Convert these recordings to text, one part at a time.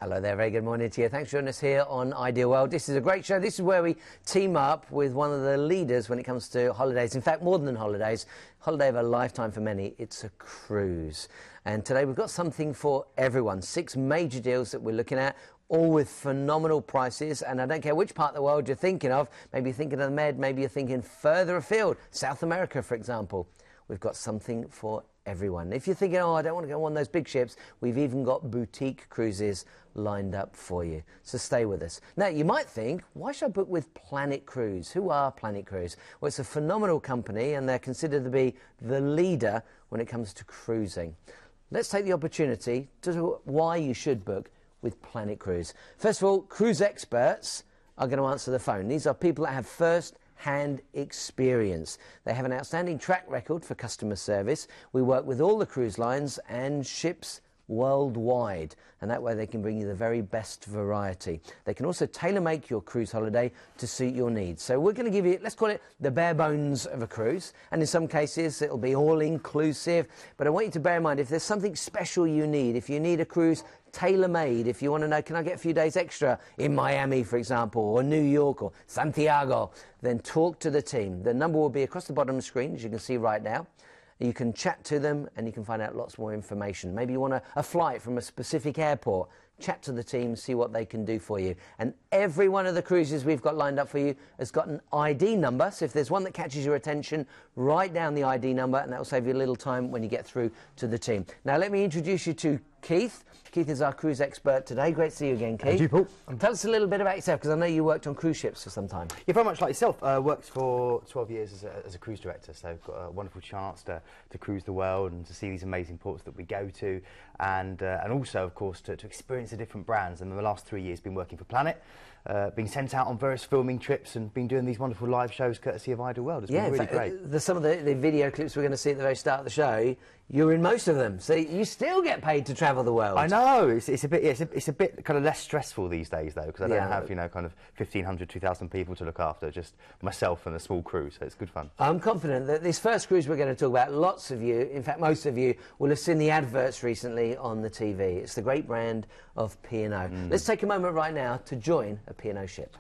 Hello there, very good morning to you. Thanks for joining us here on Ideal World. This is a great show. This is where we team up with one of the leaders when it comes to holidays. In fact, more than holidays, holiday of a lifetime for many, it's a cruise. And today we've got something for everyone. 6 major deals that we're looking at, all with phenomenal prices. And I don't care which part of the world you're thinking of. Maybe you're thinking of the Med, maybe you're thinking further afield, South America, for example. We've got something for everyone. If you're thinking, oh, I don't want to go on one of those big ships, we've even got boutique cruises lined up for you. So stay with us. Now, you might think, why should I book with Planet Cruise? Who are Planet Cruise? Well, it's a phenomenal company, and they're considered to be the leader when it comes to cruising. Let's take the opportunity to why you should book with Planet Cruise. First of all, cruise experts are going to answer the phone. These are people that have first-hand experience. They have an outstanding track record for customer service. We work with all the cruise lines and ships worldwide, and that way they can bring you the very best variety. They can also tailor-make your cruise holiday to suit your needs. So we're going to give you, let's call it the bare bones of a cruise, and in some cases it'll be all-inclusive, but I want you to bear in mind, if there's something special you need, if you need a cruise tailor-made, if you want to know, can I get a few days extra in Miami, for example, or New York or Santiago, then talk to the team. The number will be across the bottom of the screen, as you can see right now. You can chat to them and you can find out lots more information. Maybe you want a flight from a specific airport. Chat to the team, see what they can do for you. And every one of the cruises we've got lined up for you has got an ID number. So if there's one that catches your attention, write down the ID number, and that will save you a little time when you get through to the team. Now, let me introduce you to Keith. Keith is our cruise expert today. Great to see you again, Keith. Thank you, Paul. Tell us a little bit about yourself, because I know you worked on cruise ships for some time. Yeah, very much like yourself. Worked for 12 years as a cruise director, so I've got a wonderful chance to cruise the world and to see these amazing ports that we go to, and also, of course, to experience the different brands. And in the last 3 years, been working for Planet, being sent out on various filming trips and been doing these wonderful live shows courtesy of Ideal World. It's been really great. Some of the video clips we're going to see at the very start of the show, you're in most of them, so you still get paid to travel the world. I know, it's a bit kind of less stressful these days though, because I don't have, you know, kind of 1,500, 2,000 people to look after, just myself and a small crew, so it's good fun. I'm confident that this first cruise we're going to talk about, lots of you, in fact most of you, will have seen the adverts recently on the TV. It's the great brand of P&O. Let's take a moment right now to join a P&O ship.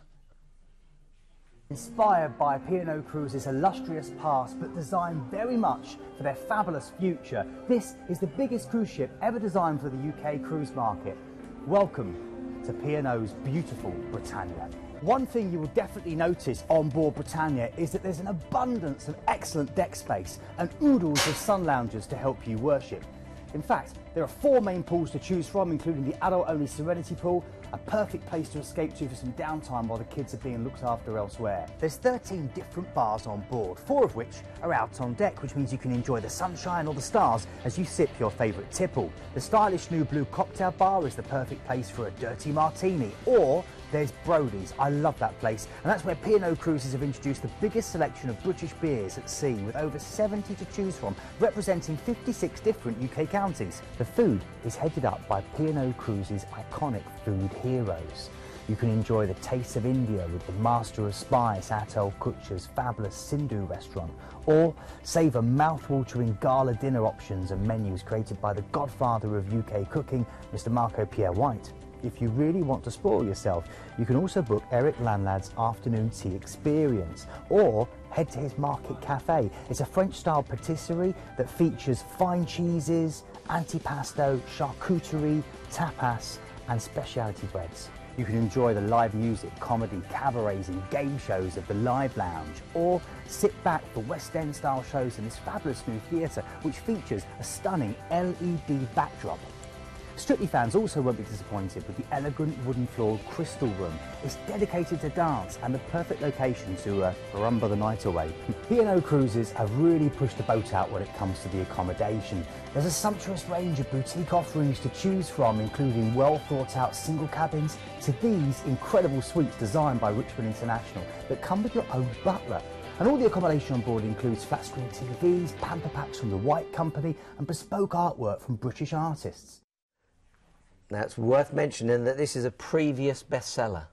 Inspired by P&O Cruises' illustrious past, but designed very much for their fabulous future, this is the biggest cruise ship ever designed for the UK cruise market. Welcome to P&O's beautiful Britannia. One thing you will definitely notice on board Britannia is that there's an abundance of excellent deck space and oodles of sun loungers to help you worship. In fact, there are 4 main pools to choose from, including the adult-only Serenity Pool, a perfect place to escape to for some downtime while the kids are being looked after elsewhere. There's 13 different bars on board, 4 of which are out on deck, which means you can enjoy the sunshine or the stars as you sip your favourite tipple. The stylish new blue cocktail bar is the perfect place for a dirty martini, or there's Brody's. I love that place, and that's where P&O Cruises have introduced the biggest selection of British beers at sea, with over 70 to choose from, representing 56 different UK counties. The food is headed up by P&O Cruises' iconic food heroes. You can enjoy the taste of India with the Master of Spice Atal Kutcher's fabulous Sindhu restaurant, or savour mouth-watering gala dinner options and menus created by the godfather of UK cooking, Mr. Marco Pierre White. If you really want to spoil yourself, you can also book Eric Landlad's afternoon tea experience, or head to his Market Cafe. It's a French-style patisserie that features fine cheeses, antipasto, charcuterie, tapas and specialty breads. You can enjoy the live music, comedy, cabarets and game shows of the Live Lounge, or sit back for West End style shows in this fabulous new theatre, which features a stunning LED backdrop. Strictly fans also won't be disappointed with the elegant wooden floored Crystal Room. It's dedicated to dance and the perfect location to rumba the night away. P&O Cruises have really pushed the boat out when it comes to the accommodation. There's a sumptuous range of boutique offerings to choose from, including well thought out single cabins to these incredible suites designed by Richmond International that come with your own butler. And all the accommodation on board includes flat screen TVs, pamper packs from the White Company and bespoke artwork from British artists. Now, it's worth mentioning that this is a previous bestseller.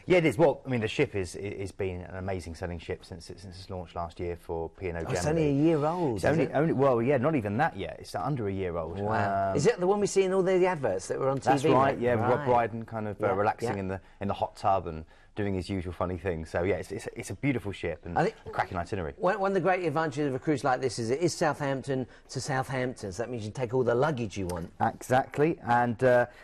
Yeah, it is. Well, I mean, the ship is been an amazing selling ship since its launch last year for P&O Germany. It's only a year old. Well, yeah, not even that yet. It's under a year old. Wow. Is it the one we see in all the adverts that were on TV? That's right. Yeah, right. Rob Brydon kind of relaxing in the hot tub and doing his usual funny things. So yeah, it's a beautiful ship and a cracking itinerary. One of the great advantages of a cruise like this is it is Southampton to Southampton, so that means you can take all the luggage you want. Exactly, and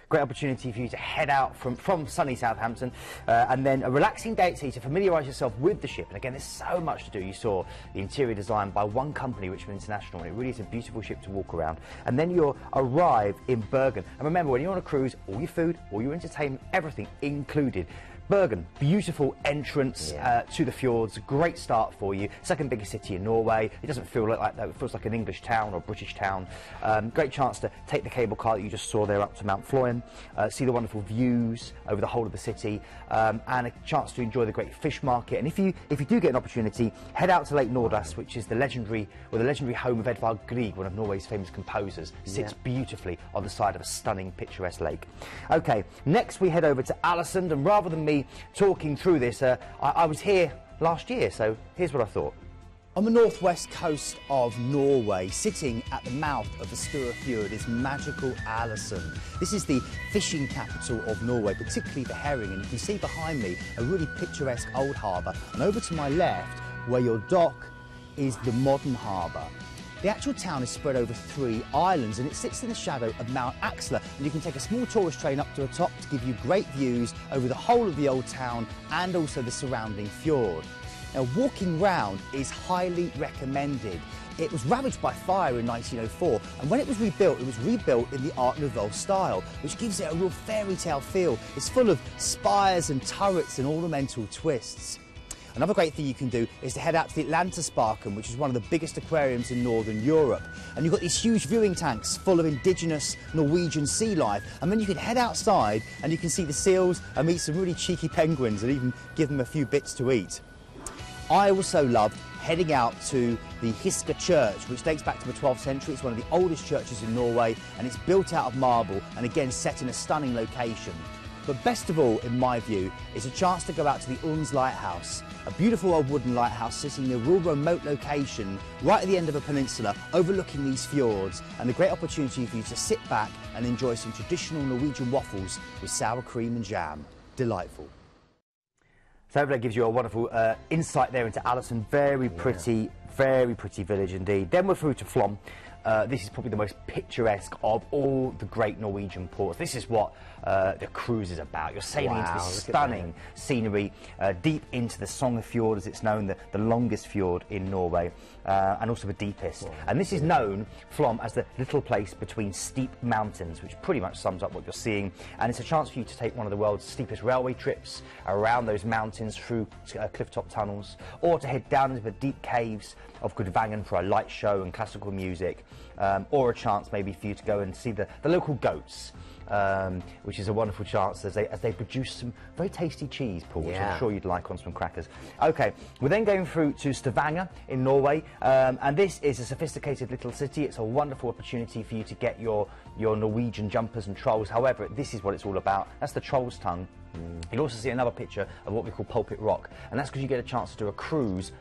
great opportunity for you to head out from sunny Southampton, and then a relaxing day at sea to familiarise yourself with the ship. And again, there's so much to do. You saw the interior design by one company, Richmond International, and it really is a beautiful ship to walk around. And then you'll arrive in Bergen. And remember, when you're on a cruise, all your food, all your entertainment, everything included. Bergen, beautiful entrance to the fjords, great start for you. Second biggest city in Norway. It doesn't feel like that. It feels like an English town or a British town. Great chance to take the cable car that you just saw there up to Mount Floyen, see the wonderful views over the whole of the city, and a chance to enjoy the great fish market. And if you do get an opportunity, head out to Lake Noordam, which is the legendary home of Edvard Grieg, one of Norway's famous composers. Sits beautifully on the side of a stunning, picturesque lake. Okay, next we head over to Alesund, and rather than me talking through this, I was here last year, so here's what I thought. On the northwest coast of Norway, sitting at the mouth of the Sture Fjord, is magical Alesund. This is the fishing capital of Norway, particularly for herring, and you can see behind me a really picturesque old harbour, and over to my left, where your dock, is the modern harbour. The actual town is spread over 3 islands, and it sits in the shadow of Mount Axla, and you can take a small tourist train up to the top to give you great views over the whole of the old town and also the surrounding fjord. Now, walking round is highly recommended. It was ravaged by fire in 1904, and when it was rebuilt in the Art Nouveau style, which gives it a real fairy tale feel. It's full of spires and turrets and ornamental twists. Another great thing you can do is to head out to the Atlantisparken, which is one of the biggest aquariums in Northern Europe. And you've got these huge viewing tanks full of indigenous Norwegian sea life. And then you can head outside and you can see the seals and meet some really cheeky penguins and even give them a few bits to eat. I also loved heading out to the Hiska Church, which dates back to the 12th century. It's one of the oldest churches in Norway, and it's built out of marble and again set in a stunning location. But best of all, in my view, is a chance to go out to the Ulms Lighthouse, a beautiful old wooden lighthouse sitting in a real remote location right at the end of a peninsula overlooking these fjords, and a great opportunity for you to sit back and enjoy some traditional Norwegian waffles with sour cream and jam. Delightful. So that gives you a wonderful insight there into Alesund. Very pretty village indeed. Then we're through to Flom. This is probably the most picturesque of all the great Norwegian ports. This is what the cruise is about. You're sailing into this stunning scenery, deep into the Sognefjord, as it's known, the longest fjord in Norway, and also the deepest. And this is known, Flom, as the little place between steep mountains, which pretty much sums up what you're seeing. And it's a chance for you to take one of the world's steepest railway trips around those mountains through cliff-top tunnels, or to head down into the deep caves of Gudvangen for a light show and classical music, or a chance maybe for you to go and see the local goats, which is a wonderful chance as they produce some very tasty cheese, Paul, which I'm sure you'd like on some crackers. Okay, we're then going through to Stavanger in Norway, and this is a sophisticated little city. It's a wonderful opportunity for you to get your Norwegian jumpers and trolls. However, this is what it's all about. That's the Troll's Tongue. You'll also see another picture of what we call Pulpit Rock, and that's because you get a chance to do a cruise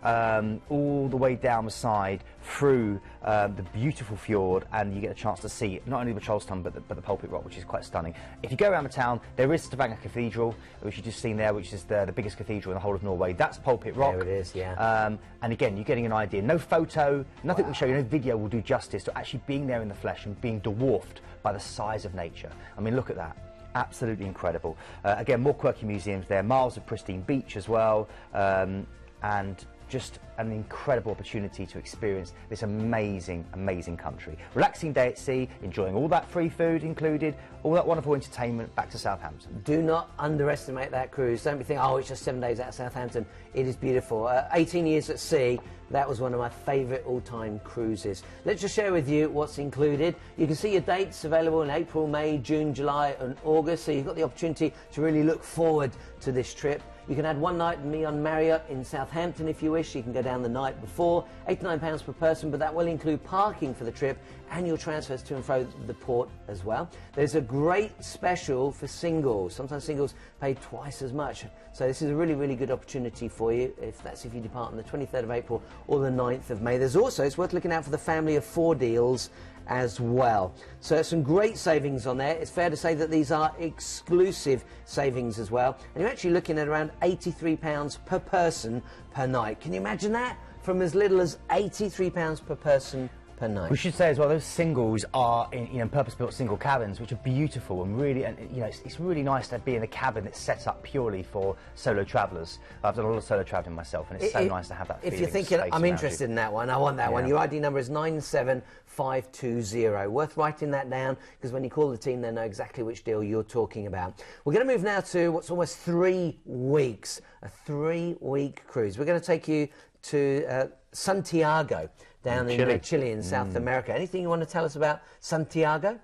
all the way down the side through the beautiful fjord, and you get a chance to see not only the Troll's Tongue but the Pulpit Rock, which is quite stunning. If you go around the town, there is Stavanger Cathedral, which you've just seen there, which is the biggest cathedral in the whole of Norway. That's Pulpit Rock. There it is, yeah. And again, you're getting an idea. No photo, nothing will show you, no video will do justice to actually being there in the flesh and being dwarfed by the size of nature. I mean, look at that. Absolutely incredible. Again, more quirky museums there, miles of pristine beach as well, and just an incredible opportunity to experience this amazing, amazing country. Relaxing day at sea, enjoying all that free food included, all that wonderful entertainment back to Southampton. Do not underestimate that cruise. Don't be thinking, oh, it's just 7 days out of Southampton. It is beautiful. 18 years at sea, that was one of my favourite all-time cruises. Let's just share with you what's included. You can see your dates available in April, May, June, July and August, so you've got the opportunity to really look forward to this trip. You can add one night with me on Marriott in Southampton if you wish. You can go down the night before, £89 per person, but that will include parking for the trip and your transfers to and fro the port as well. There's a great special for singles. Sometimes singles pay twice as much. So this is a really, really good opportunity for you, if you depart on the 23rd of April or the 9th of May. There's also, it's worth looking out for the family of 4 deals as well. So some great savings on there. It's fair to say that these are exclusive savings as well. And you're actually looking at around £83 per person per night. Can you imagine that? From as little as £83 per person per night. We should say as well, those singles are in purpose-built single cabins, which are beautiful and really, it's really nice to be in a cabin that's set up purely for solo travellers. I've done a lot of solo travelling myself, and it's so nice to have that feeling. If you're thinking, I'm interested in that one, I want that one, your ID number is 97520. Worth writing that down, because when you call the team, they know exactly which deal you're talking about. We're going to move now to what's almost 3 weeks, a 3-week cruise. We're going to take you to Santiago, down in Chile in South America. Anything you want to tell us about Santiago?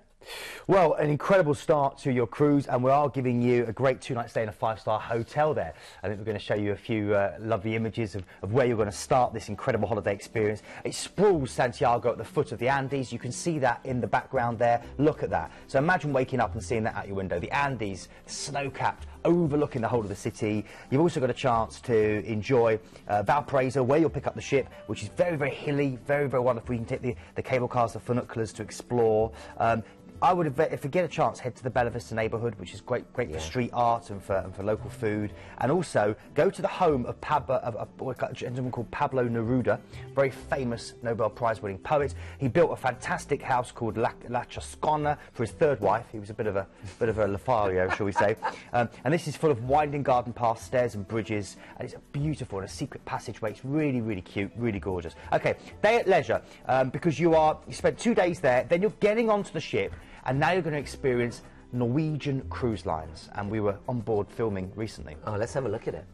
Well, an incredible start to your cruise, and we are giving you a great 2-night stay in a 5-star hotel there. I think we're going to show you a few lovely images of where you're going to start this incredible holiday experience. It sprawls Santiago at the foot of the Andes. You can see that in the background there. Look at that. So imagine waking up and seeing that out your window. The Andes, snow-capped, overlooking the whole of the city. You've also got a chance to enjoy Valparaiso, where you'll pick up the ship, which is very, very hilly, very, very wonderful. You can take the cable cars, the funiculars to explore. I would, if you get a chance, head to the Bella Vista neighbourhood, which is great for street art and for local food. And also go to the home of a gentleman called Pablo Neruda, very famous Nobel Prize-winning poet. He built a fantastic house called La Chascona for his 3rd wife. He was a bit of a Lothario, shall we say. And this is full of winding garden paths, stairs and bridges, and it's beautiful, and a secret passageway. It's really, really cute, really gorgeous. Okay, day at leisure, because you spent 2 days there, then you're getting onto the ship, and now you're going to experience Norwegian cruise lines, and we were on board filming recently. Oh, let's have a look at it.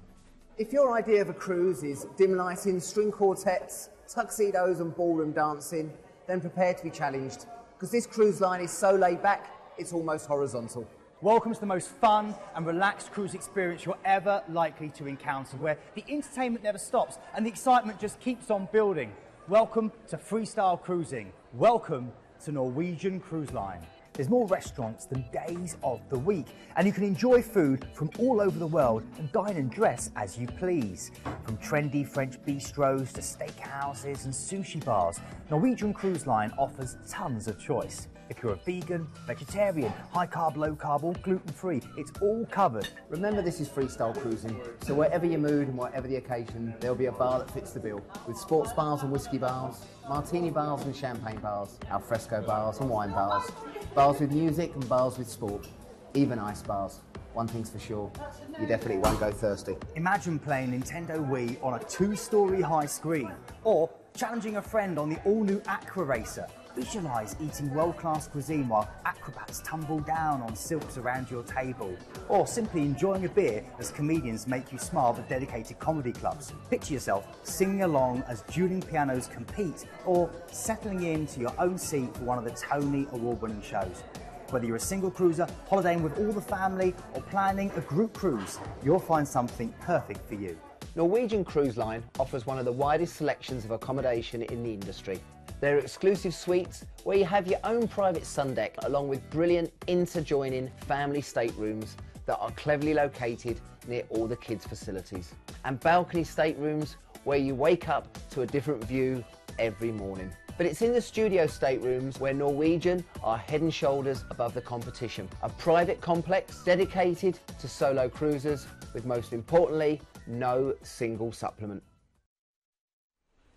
If your idea of a cruise is dim lighting, string quartets, tuxedos and ballroom dancing, then prepare to be challenged, because this cruise line is so laid back, it's almost horizontal. Welcome to the most fun and relaxed cruise experience you're ever likely to encounter, where the entertainment never stops and the excitement just keeps on building. Welcome to freestyle cruising. Welcome to Norwegian Cruise Line. There's more restaurants than days of the week, and you can enjoy food from all over the world and dine and dress as you please. From trendy French bistros to steakhouses and sushi bars, Norwegian Cruise Line offers tons of choice. If you're a vegan, vegetarian, high carb, low carb, or gluten free, it's all covered. Remember, this is freestyle cruising, so whatever your mood and whatever the occasion, there'll be a bar that fits the bill. With sports bars and whiskey bars, martini bars and champagne bars, alfresco bars and wine bars, bars with music and bars with sport, even ice bars. One thing's for sure, you definitely won't go thirsty. Imagine playing Nintendo Wii on a 2-story high screen, or challenging a friend on the all-new Aqua Racer. Visualise eating world-class cuisine while acrobats tumble down on silks around your table. Or simply enjoying a beer as comedians make you smile at dedicated comedy clubs. Picture yourself singing along as dueling pianos compete, or settling into your own seat for one of the Tony Award-winning shows. Whether you're a single cruiser, holidaying with all the family, or planning a group cruise, you'll find something perfect for you. Norwegian Cruise Line offers one of the widest selections of accommodation in the industry. There are exclusive suites where you have your own private sun deck, along with brilliant interjoining family staterooms that are cleverly located near all the kids' facilities. And balcony staterooms where you wake up to a different view every morning. But it's in the studio staterooms where Norwegian are head and shoulders above the competition. A private complex dedicated to solo cruisers with, most importantly, no single supplement.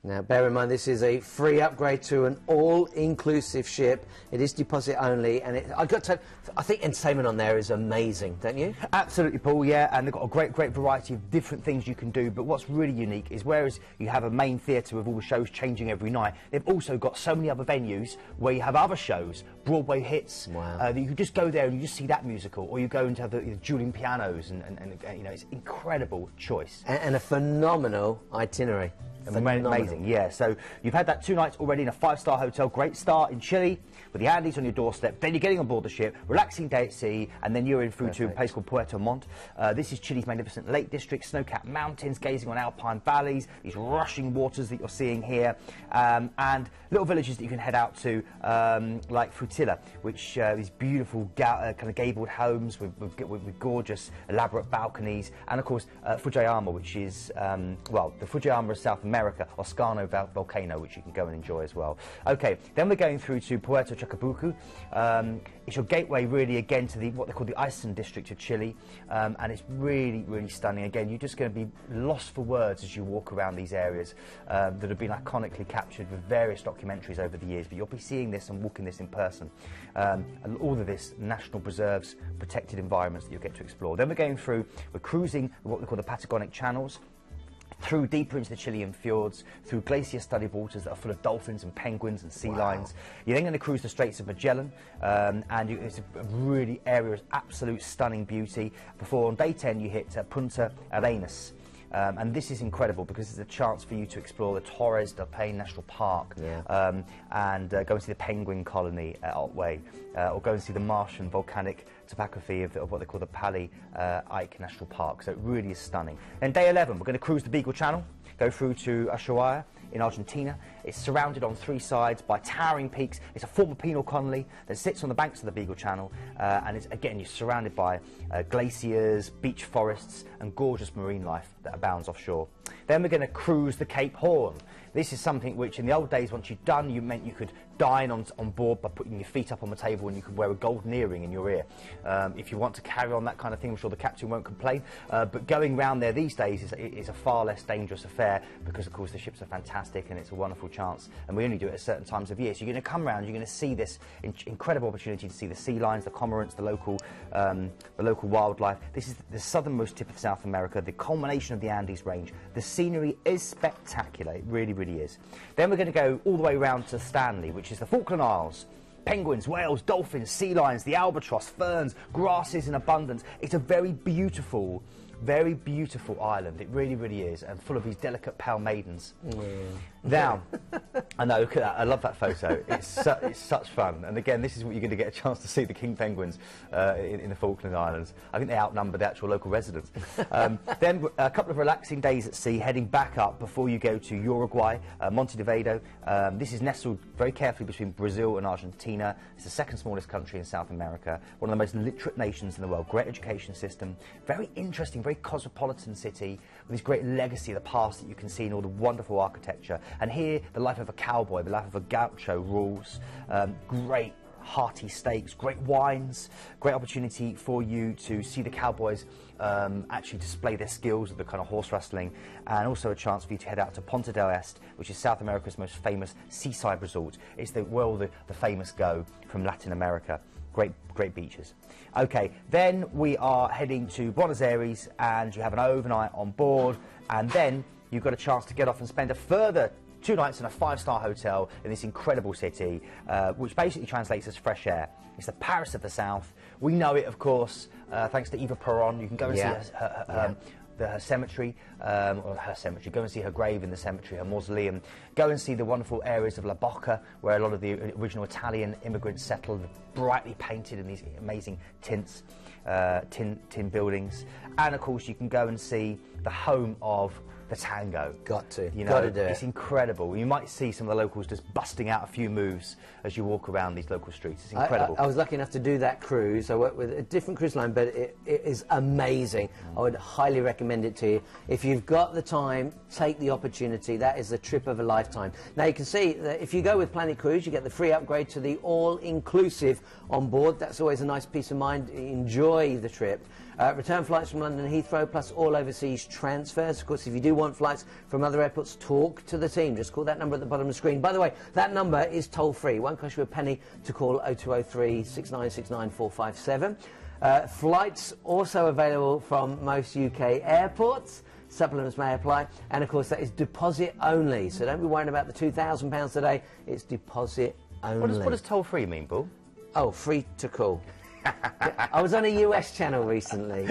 Now, bear in mind, this is a free upgrade to an all-inclusive ship. It is deposit only, and I think entertainment on there is amazing, don't you? Absolutely, Paul, yeah, and they've got a great variety of different things you can do, but what's really unique is whereas you have a main theatre with all the shows changing every night, they've also got so many other venues where you have other shows, Broadway hits, that you can just go there and you just see that musical, or you go and have the dueling pianos, and you know, it's incredible choice. And a phenomenal itinerary. Amazing, yeah. So you've had that 2 nights already in a 5-star hotel. Great start in Chile with the Andes on your doorstep. Then you're getting on board the ship, relaxing day at sea, and then you're in through to a place called Puerto Montt. This is Chile's magnificent Lake District, snow-capped mountains, gazing on alpine valleys, these rushing waters that you're seeing here, and little villages that you can head out to, like Frutilla, which these beautiful kind of gabled homes with gorgeous, elaborate balconies, and of course Fujiyama, which is well, the Fujiyama of South America, Oscano volcano, which you can go and enjoy as well. Okay, then we're going through to Puerto Chacabuco. It's your gateway really again to what they call the Iceland district of Chile, and it's really, really stunning. Again, you're just going to be lost for words as you walk around these areas that have been iconically captured with various documentaries over the years, but you'll be seeing this and walking this in person. And all of this national preserves, protected environments that you'll get to explore. Then we're cruising what we call the Patagonic channels, through deeper into the Chilean fjords, through glacier-studded waters that are full of dolphins and penguins and sea lions. You're then going to cruise the Straits of Magellan, and it's a really area of absolute stunning beauty. Before on day 10 you hit Punta Arenas. And this is incredible because it's a chance for you to explore the Torres del Paine National Park, and go and see the penguin colony at Otway, or go and see the Martian volcanic topography of what they call the Pali Ike National Park. So it really is stunning. Then day 11, we're going to cruise the Beagle Channel, go through to Ushuaia in Argentina. It's surrounded on 3 sides by towering peaks. It's a former penal colony that sits on the banks of the Beagle Channel, and it's, again, you're surrounded by glaciers, beach forests, and gorgeous marine life that abounds offshore. Then we're going to cruise the Cape Horn. This is something which in the old days, once you'd done, you meant you could dine on board by putting your feet up on the table, and you could wear a golden earring in your ear. If you want to carry on that kind of thing, I'm sure the captain won't complain, but going round there these days is a far less dangerous affair because, of course, the ships are fantastic and it's a wonderful chance, and we only do it at certain times of year. So you're going to come around, you're going to see this incredible opportunity to see the sea lions, the cormorants, the local wildlife. This is the southernmost tip of South America, the culmination of the Andes range. The scenery is spectacular, it really, really is. Then we're going to go all the way around to Stanley, which is the Falkland Isles. Penguins, whales, dolphins, sea lions, the albatross, ferns, grasses in abundance. It's a very beautiful island. It really, really is, and full of these delicate pale maidens. Now, I know, look at that. I love that photo. It's such fun. And again, this is what you're going to get a chance to see, the king penguins in the Falkland Islands. I think they outnumber the actual local residents. Then a couple of relaxing days at sea, heading back up before you go to Uruguay, Montevideo. This is nestled very carefully between Brazil and Argentina. It's the second smallest country in South America, one of the most literate nations in the world, great education system, very interesting, very cosmopolitan city with this great legacy of the past that you can see in all the wonderful architecture. And here, the life of a cowboy, the life of a gaucho rules. Great hearty steaks, great wines, great opportunity for you to see the cowboys actually display their skills with the kind of horse wrestling, and also a chance for you to head out to Ponta del Este, which is South America's most famous seaside resort. It's where all the famous go from Latin America. Great beaches. Okay, then we are heading to Buenos Aires, and you have an overnight on board, and then you've got a chance to get off and spend a further 2 nights in a 5-star hotel in this incredible city, which basically translates as fresh air. It's the Paris of the South. We know it, of course, thanks to Eva Peron. You can go and see her cemetery, go and see her grave in the cemetery, her mausoleum. Go and see the wonderful areas of La Bocca, where a lot of the original Italian immigrants settled, brightly painted in these amazing tints, tin buildings. And of course, you can go and see the home of the tango. Got to do it. It's incredible. You might see some of the locals just busting out a few moves as you walk around these local streets. It's incredible. I was lucky enough to do that cruise. I worked with a different cruise line, but it is amazing. I would highly recommend it to you. If you've got the time, take the opportunity. That is the trip of a lifetime. Now, you can see that if you go with Planet Cruise, you get the free upgrade to the all-inclusive on board. That's always a nice peace of mind. Enjoy the trip. Return flights from London Heathrow, plus all overseas transfers. Of course, if you do want flights from other airports, talk to the team. Just call that number at the bottom of the screen. By the way, that number is toll-free. It won't cost you a penny to call 0203 6969 457. Flights also available from most UK airports. Supplements may apply, and of course that is deposit only. So don't be worrying about the £2,000 a day. It's deposit only. What does toll-free mean, Paul? Oh, free to call. I was on a US channel recently.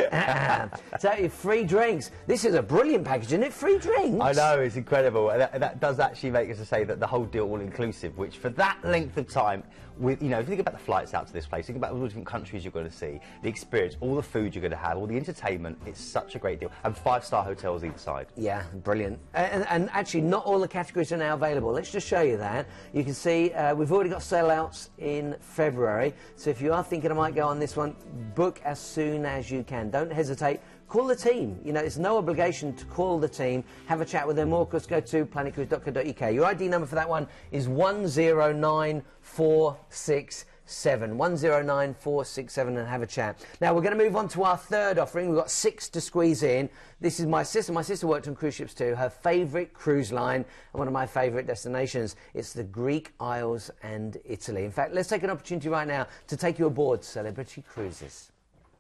So free drinks. This is a brilliant package, isn't it? Free drinks. I know, it's incredible. And that does actually make us to say that the whole deal all-inclusive, which for that length of time, with, you know, if you think about the flights out to this place, think about all the different countries you're going to see, the experience, all the food you're going to have, all the entertainment, it's such a great deal. And 5-star hotels either side. Yeah, brilliant. And actually, not all the categories are now available. Let's just show you that. You can see we've already got sellouts in February. So if you are thinking I might go on this one, book as soon as you can. Don't hesitate. Call the team. You know, it's no obligation to call the team. Have a chat with them, or of course go to planetcruise.co.uk. Your ID number for that one is 109467. 109467, and have a chat. Now we're going to move on to our third offering. We've got 6 to squeeze in. This is my sister. My sister worked on cruise ships too. Her favourite cruise line and one of my favourite destinations. It's the Greek Isles and Italy. In fact, let's take an opportunity right now to take you aboard Celebrity Cruises.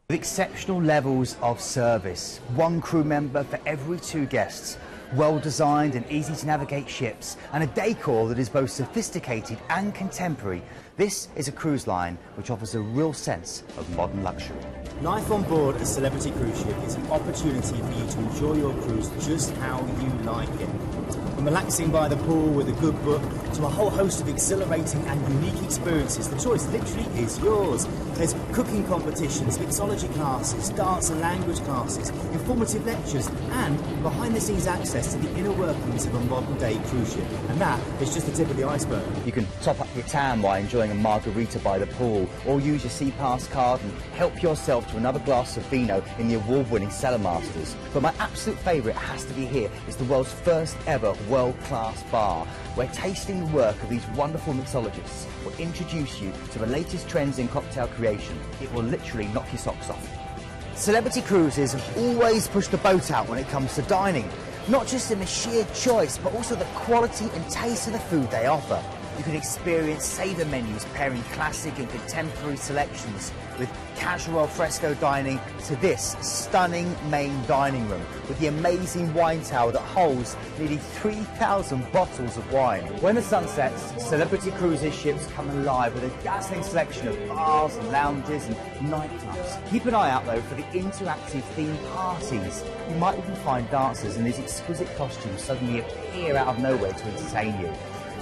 With exceptional levels of service, 1 crew member for every 2 guests, well-designed and easy-to-navigate ships, and a decor that is both sophisticated and contemporary, this is a cruise line which offers a real sense of modern luxury. Life on board a Celebrity cruise ship is an opportunity for you to enjoy your cruise just how you like it. From relaxing by the pool with a good book to a whole host of exhilarating and unique experiences, the choice literally is yours. There's cooking competitions, mixology classes, dance and language classes, informative lectures, and behind-the-scenes access to the inner workings of a modern-day cruise ship. And that is just the tip of the iceberg. You can top up your tan while enjoying a margarita by the pool, or use your Sea Pass card and help yourself to another glass of vino in the award-winning Cellar Masters. But my absolute favourite has to be here. It's the world's first ever world-class bar, where tasting the work of these wonderful mixologists will introduce you to the latest trends in cocktail creation. It will literally knock your socks off. Celebrity Cruises have always pushed the boat out when it comes to dining, not just in the sheer choice, but also the quality and taste of the food they offer. You can experience savour menus pairing classic and contemporary selections with casual al fresco dining to this stunning main dining room with the amazing wine tower that holds nearly 3,000 bottles of wine. When the sun sets, Celebrity Cruises ships come alive with a dazzling selection of bars and lounges and nightclubs. Keep an eye out though for the interactive themed parties. You might even find dancers in these exquisite costumes suddenly appear out of nowhere to entertain you.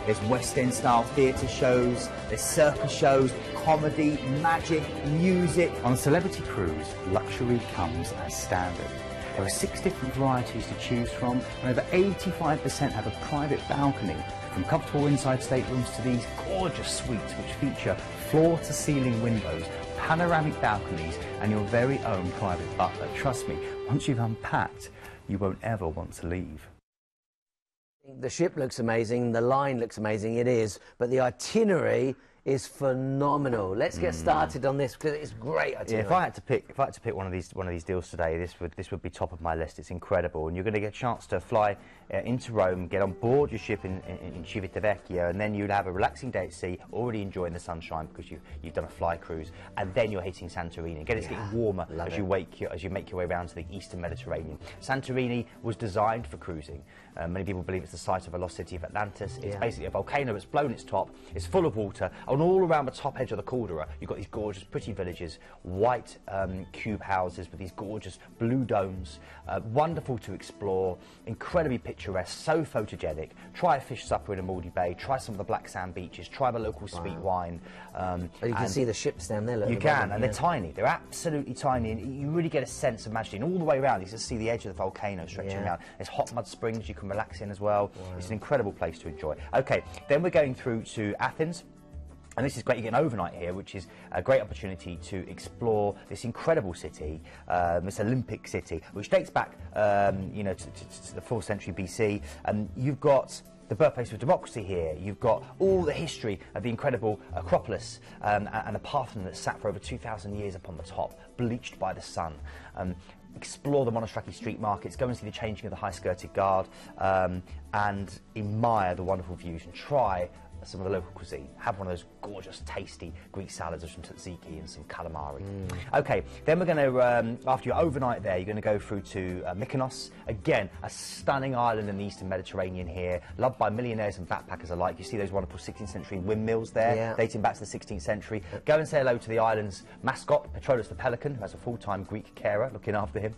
There's West End style theatre shows, there's circus shows, comedy, magic, music. On a Celebrity Cruise, luxury comes as standard. There are 6 different varieties to choose from, and over 85% have a private balcony, from comfortable inside staterooms to these gorgeous suites which feature floor-to-ceiling windows, panoramic balconies, and your very own private butler. Trust me, once you've unpacked, you won't ever want to leave. The ship looks amazing, the line looks amazing, it is, but the itinerary is phenomenal. Let's get started on this because it's great itinerary. Yeah, if I had to pick one of these deals today, this would be top of my list. It's incredible, and you're going to get a chance to fly into Rome, get on board your ship in Civitavecchia, and then you'll have a relaxing day at sea, already enjoying the sunshine because you've done a fly cruise, and then you're hitting Santorini. Again, it's getting warmer as you make your way around to the Eastern Mediterranean. Santorini was designed for cruising. Many people believe it's the site of a lost city of Atlantis. It's basically a volcano that's blown its top. It's full of water, and all around the top edge of the caldera, you've got these gorgeous, pretty villages, white cube houses with these gorgeous blue domes. Wonderful to explore, incredibly picturesque, so photogenic. Try a fish supper in a Maldi Bay. Try some of the black sand beaches. Try the local sweet wine. You can see the ships down there. You can, and they're tiny. They're absolutely tiny, and you really get a sense of majesty. And all the way around, you can see the edge of the volcano stretching around. There's hot mud springs you can relax in as well. It's an incredible place to enjoy. Okay, then we're going through to Athens. And this is great, you get an overnight here, which is a great opportunity to explore this incredible city, this Olympic city, which dates back, you know, to the 4th century BC. And you've got the birthplace of democracy here. You've got all the history of the incredible Acropolis and the Parthenon that sat for over 2,000 years upon the top, bleached by the sun. Explore the Monostrati street markets, go and see the changing of the high-skirted guard, and admire the wonderful views, and try some of the local cuisine. Have one of those gorgeous, tasty Greek salads with some tzatziki and some calamari. Okay, then we're going to, after your overnight there, you're going to go through to Mykonos. Again, a stunning island in the Eastern Mediterranean here, loved by millionaires and backpackers alike. You see those wonderful 16th century windmills there, dating back to the 16th century. Go and say hello to the island's mascot, Petrolos the Pelican, who has a full-time Greek carer looking after him.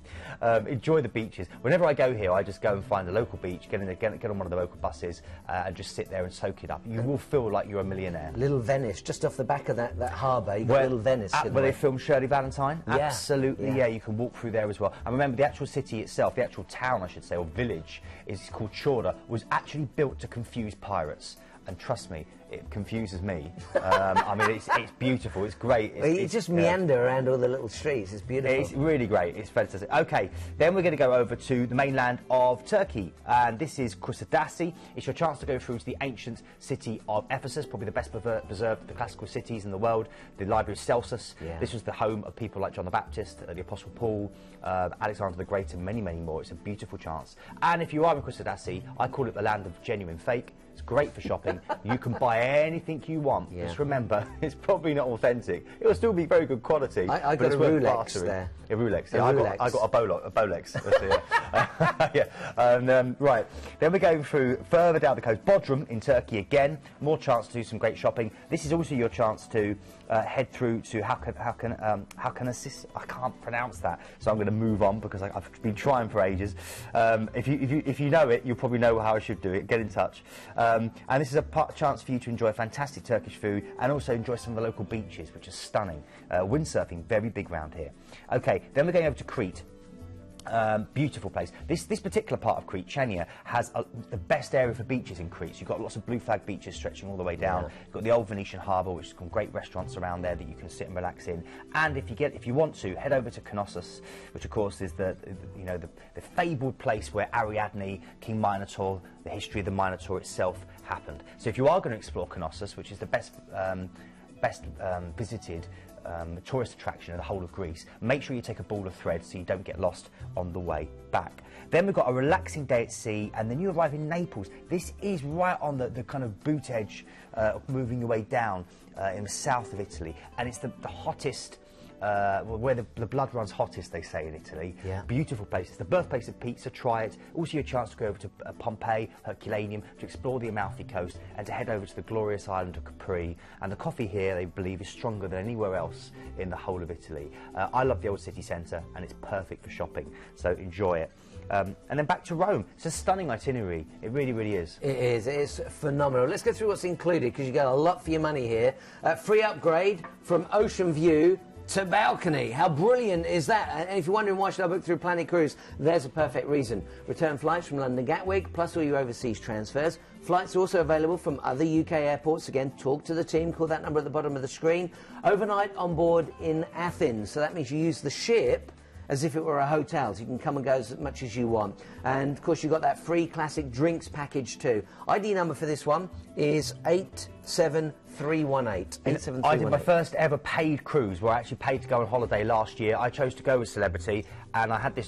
Enjoy the beaches. Whenever I go here, I just go and find a local beach, get on one of the local buses, and just sit there and soak it up. You will feel like you're a millionaire. Little Venice, just off the back of that harbour, you got Little Venice. Where they filmed Shirley Valentine? Yeah. Absolutely, yeah, you can walk through there as well. And remember, the actual city itself, the actual town, I should say, or village, is called Fjords, was actually built to confuse pirates. And trust me, it confuses me. I mean, it's beautiful, it's great. You just meander around all the little streets, it's beautiful. It's really great, it's fantastic. Okay, then we're going to go over to the mainland of Turkey, and this is Kuşadası. It's your chance to go through to the ancient city of Ephesus, probably the best preserved of the classical cities in the world, the Library of Celsus. Yeah. This was the home of people like John the Baptist, the Apostle Paul, Alexander the Great, and many, many more. It's a beautiful chance. And if you are in Kuşadası, I call it the land of genuine fake. It's great for shopping. You can buy anything you want. Yeah. Just remember, it's probably not authentic. It will still be very good quality. I got a Rolex there. A Rolex. Yeah, I got a Bolex. Yeah. Right. Then we're going through further down the coast, Bodrum in Turkey again. More chance to do some great shopping. This is also your chance to head through to how can assist. I can't pronounce that, so I'm going to move on because I've been trying for ages. If you know it, you'll probably know how I should do it. Get in touch. And this is a chance for you to enjoy fantastic Turkish food and also enjoy some of the local beaches, which are stunning. Windsurfing, very big round here. Okay, then we're going over to Crete. Beautiful place. This particular part of Crete, Chania, has the best area for beaches in Crete. So you've got lots of blue flag beaches stretching all the way down. Yeah. You've got the old Venetian harbour, which has got great restaurants around there that you can sit and relax in. And if you want to, head over to Knossos, which of course is the fabled place where Ariadne, King Minotaur, the history of the Minotaur itself happened. So if you are going to explore Knossos, which is the best visited tourist attraction in the whole of Greece, make sure you take a ball of thread so you don't get lost on the way back. Then we've got a relaxing day at sea, and then you arrive in Naples. This is right on the kind of boot edge of moving your way down in the south of Italy, and it's the hottest, where the blood runs hottest, they say in Italy. Yeah. Beautiful place. It's the birthplace of pizza. Try it. Also your chance to go over to Pompeii, Herculaneum, to explore the Amalfi Coast, and to head over to the glorious island of Capri. And the coffee here, they believe, is stronger than anywhere else in the whole of Italy. I love the old city centre, and it's perfect for shopping, so enjoy it. And then back to Rome. It's a stunning itinerary. It really, really is. It is. It is phenomenal. Let's go through what's included, because you get a lot for your money here. Free upgrade from ocean view to balcony. How brilliant is that? And if you're wondering why should I book through Planet Cruise, there's a perfect reason. Return flights from London Gatwick, plus all your overseas transfers. Flights are also available from other UK airports. Again, talk to the team, call that number at the bottom of the screen. Overnight on board in Athens, so that means you use the ship as if it were a hotel, so you can come and go as much as you want. And of course you've got that free classic drinks package too. ID number for this one is 87318. 87318. I did my first ever paid cruise, where I actually paid to go on holiday last year. I chose to go with Celebrity, and I had this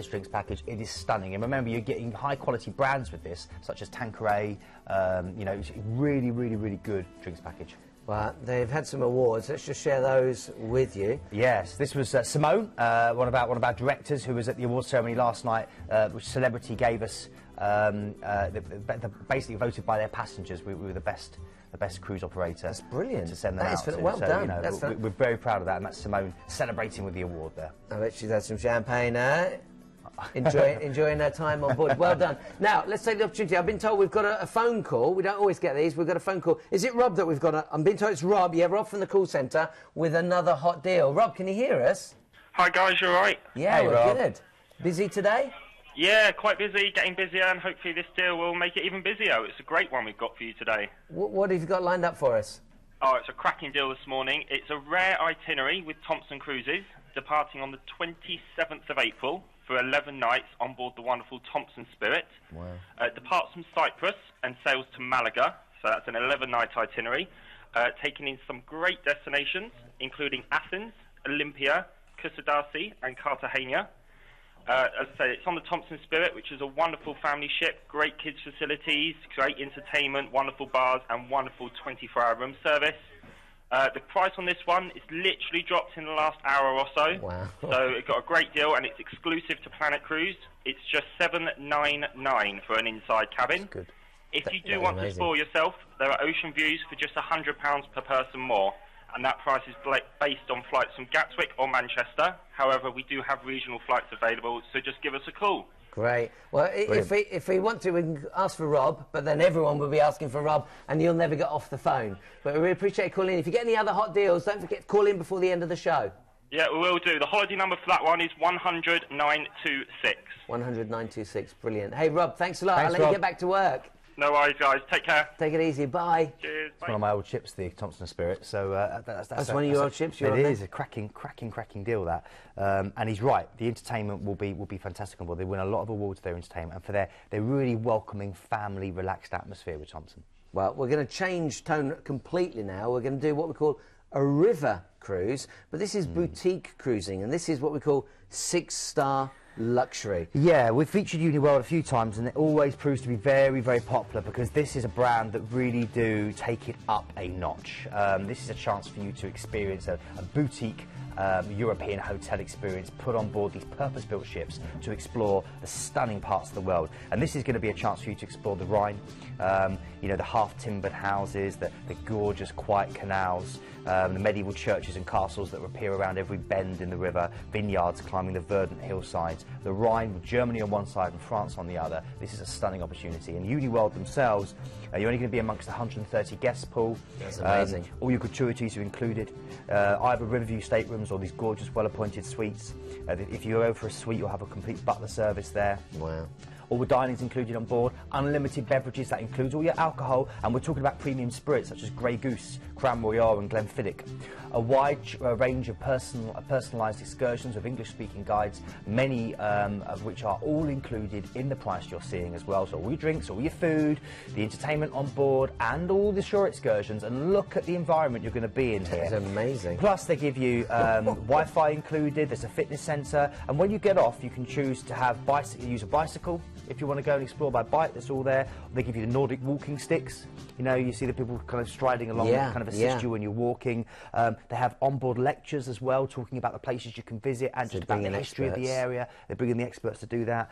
drinks package. It is stunning, and remember, you're getting high quality brands with this, such as Tanqueray. You know, it's really, really, really good drinks package. Well, they've had some awards. Let's just share those with you. Yes, this was Simone, one of our directors, who was at the awards ceremony last night, which Celebrity gave us. Basically voted by their passengers. We were the best cruise operator. That's brilliant. To send them out to. Well done. You know, we're very proud of that, and that's Simone celebrating with the award there. I bet she's had some champagne. Enjoying her time on board. Well done. Now, let's take the opportunity. I've been told we've got a phone call. We don't always get these. We've got a phone call. Is it Rob that we've got? I'm being told it's Rob. Yeah, Rob from the call centre with another hot deal. Rob, can you hear us? Hi, guys. You all right? Yeah, hey, we're good. Busy today? Yeah, quite busy, getting busier, and hopefully this deal will make it even busier. It's a great one we've got for you today. What have you got lined up for us? Oh, it's a cracking deal this morning. It's a rare itinerary with Thompson Cruises, departing on the 27th of April for 11 nights on board the wonderful Thompson Spirit. Wow. It departs from Cyprus and sails to Malaga, so that's an 11-night itinerary, taking in some great destinations, including Athens, Olympia, Kuşadası and Cartagena. As I say, it's on the Thompson Spirit, which is a wonderful family ship, great kids facilities, great entertainment, wonderful bars, and wonderful 24-hour room service. The price on this one is literally dropped in the last hour or so. Wow. So it got a great deal, and it's exclusive to Planet Cruise. It's just $799 for an inside cabin. That's good. If you do want to spoil yourself, there are ocean views for just £100 per person more. And that price is based on flights from Gatwick or Manchester. However, we do have regional flights available, so just give us a call. Great. Well, if we want to, we can ask for Rob, but then everyone will be asking for Rob, and you'll never get off the phone. But we really appreciate you calling in. If you get any other hot deals, don't forget to call in before the end of the show. Yeah, we will do. The holiday number for that one is 100-926. 100-926. Brilliant. Hey, Rob, thanks a lot. Thanks, I'll let Rob. you get back to work. No worries, guys. Take care. Take it easy. Bye. Cheers. It's one of my old ships, the Thompson Spirit. So that's one of your old ships. It is a cracking deal, that. And he's right. The entertainment will be fantastic on board. They win a lot of awards for their entertainment and for their really welcoming, family, relaxed atmosphere with Thompson. Well, we're going to change tone completely now. We're going to do what we call a river cruise, but this is boutique cruising, and this is what we call 6-star luxury. Yeah, we've featured Uniworld a few times, and it always proves to be very, very popular because this is a brand that really do take it up a notch. This is a chance for you to experience a boutique European hotel experience, put on board these purpose-built ships to explore the stunning parts of the world. And this is going to be a chance for you to explore the Rhine, you know, the half-timbered houses, the gorgeous quiet canals, the medieval churches and castles that appear around every bend in the river, vineyards climbing the verdant hillsides, the Rhine with Germany on one side and France on the other. This is a stunning opportunity. And Uniworld themselves, you're only going to be amongst the 130 guests pool. That's amazing. All your gratuities are included. Either Riverview staterooms or these gorgeous, well-appointed suites. If you go for a suite, you'll have a complete butler service there. Wow. All the dining's included on board, unlimited beverages, that includes all your alcohol, and we're talking about premium spirits such as Grey Goose, Crown Royal and Glenfiddich. A wide range of personalised excursions with English-speaking guides, many of which are all included in the price you're seeing as well. So all your drinks, all your food, the entertainment on board, and all the shore excursions, and look at the environment you're going to be in here. It's amazing. Plus they give you Wi-Fi included, there's a fitness centre, and when you get off you can choose to have use a bicycle. If you want to go and explore by bike, that's all there. They give you the Nordic walking sticks. You know, you see the people kind of striding along that kind of assist you when you're walking. They have onboard lectures as well, talking about the places you can visit and just about the history of the area. They bring in the experts to do that.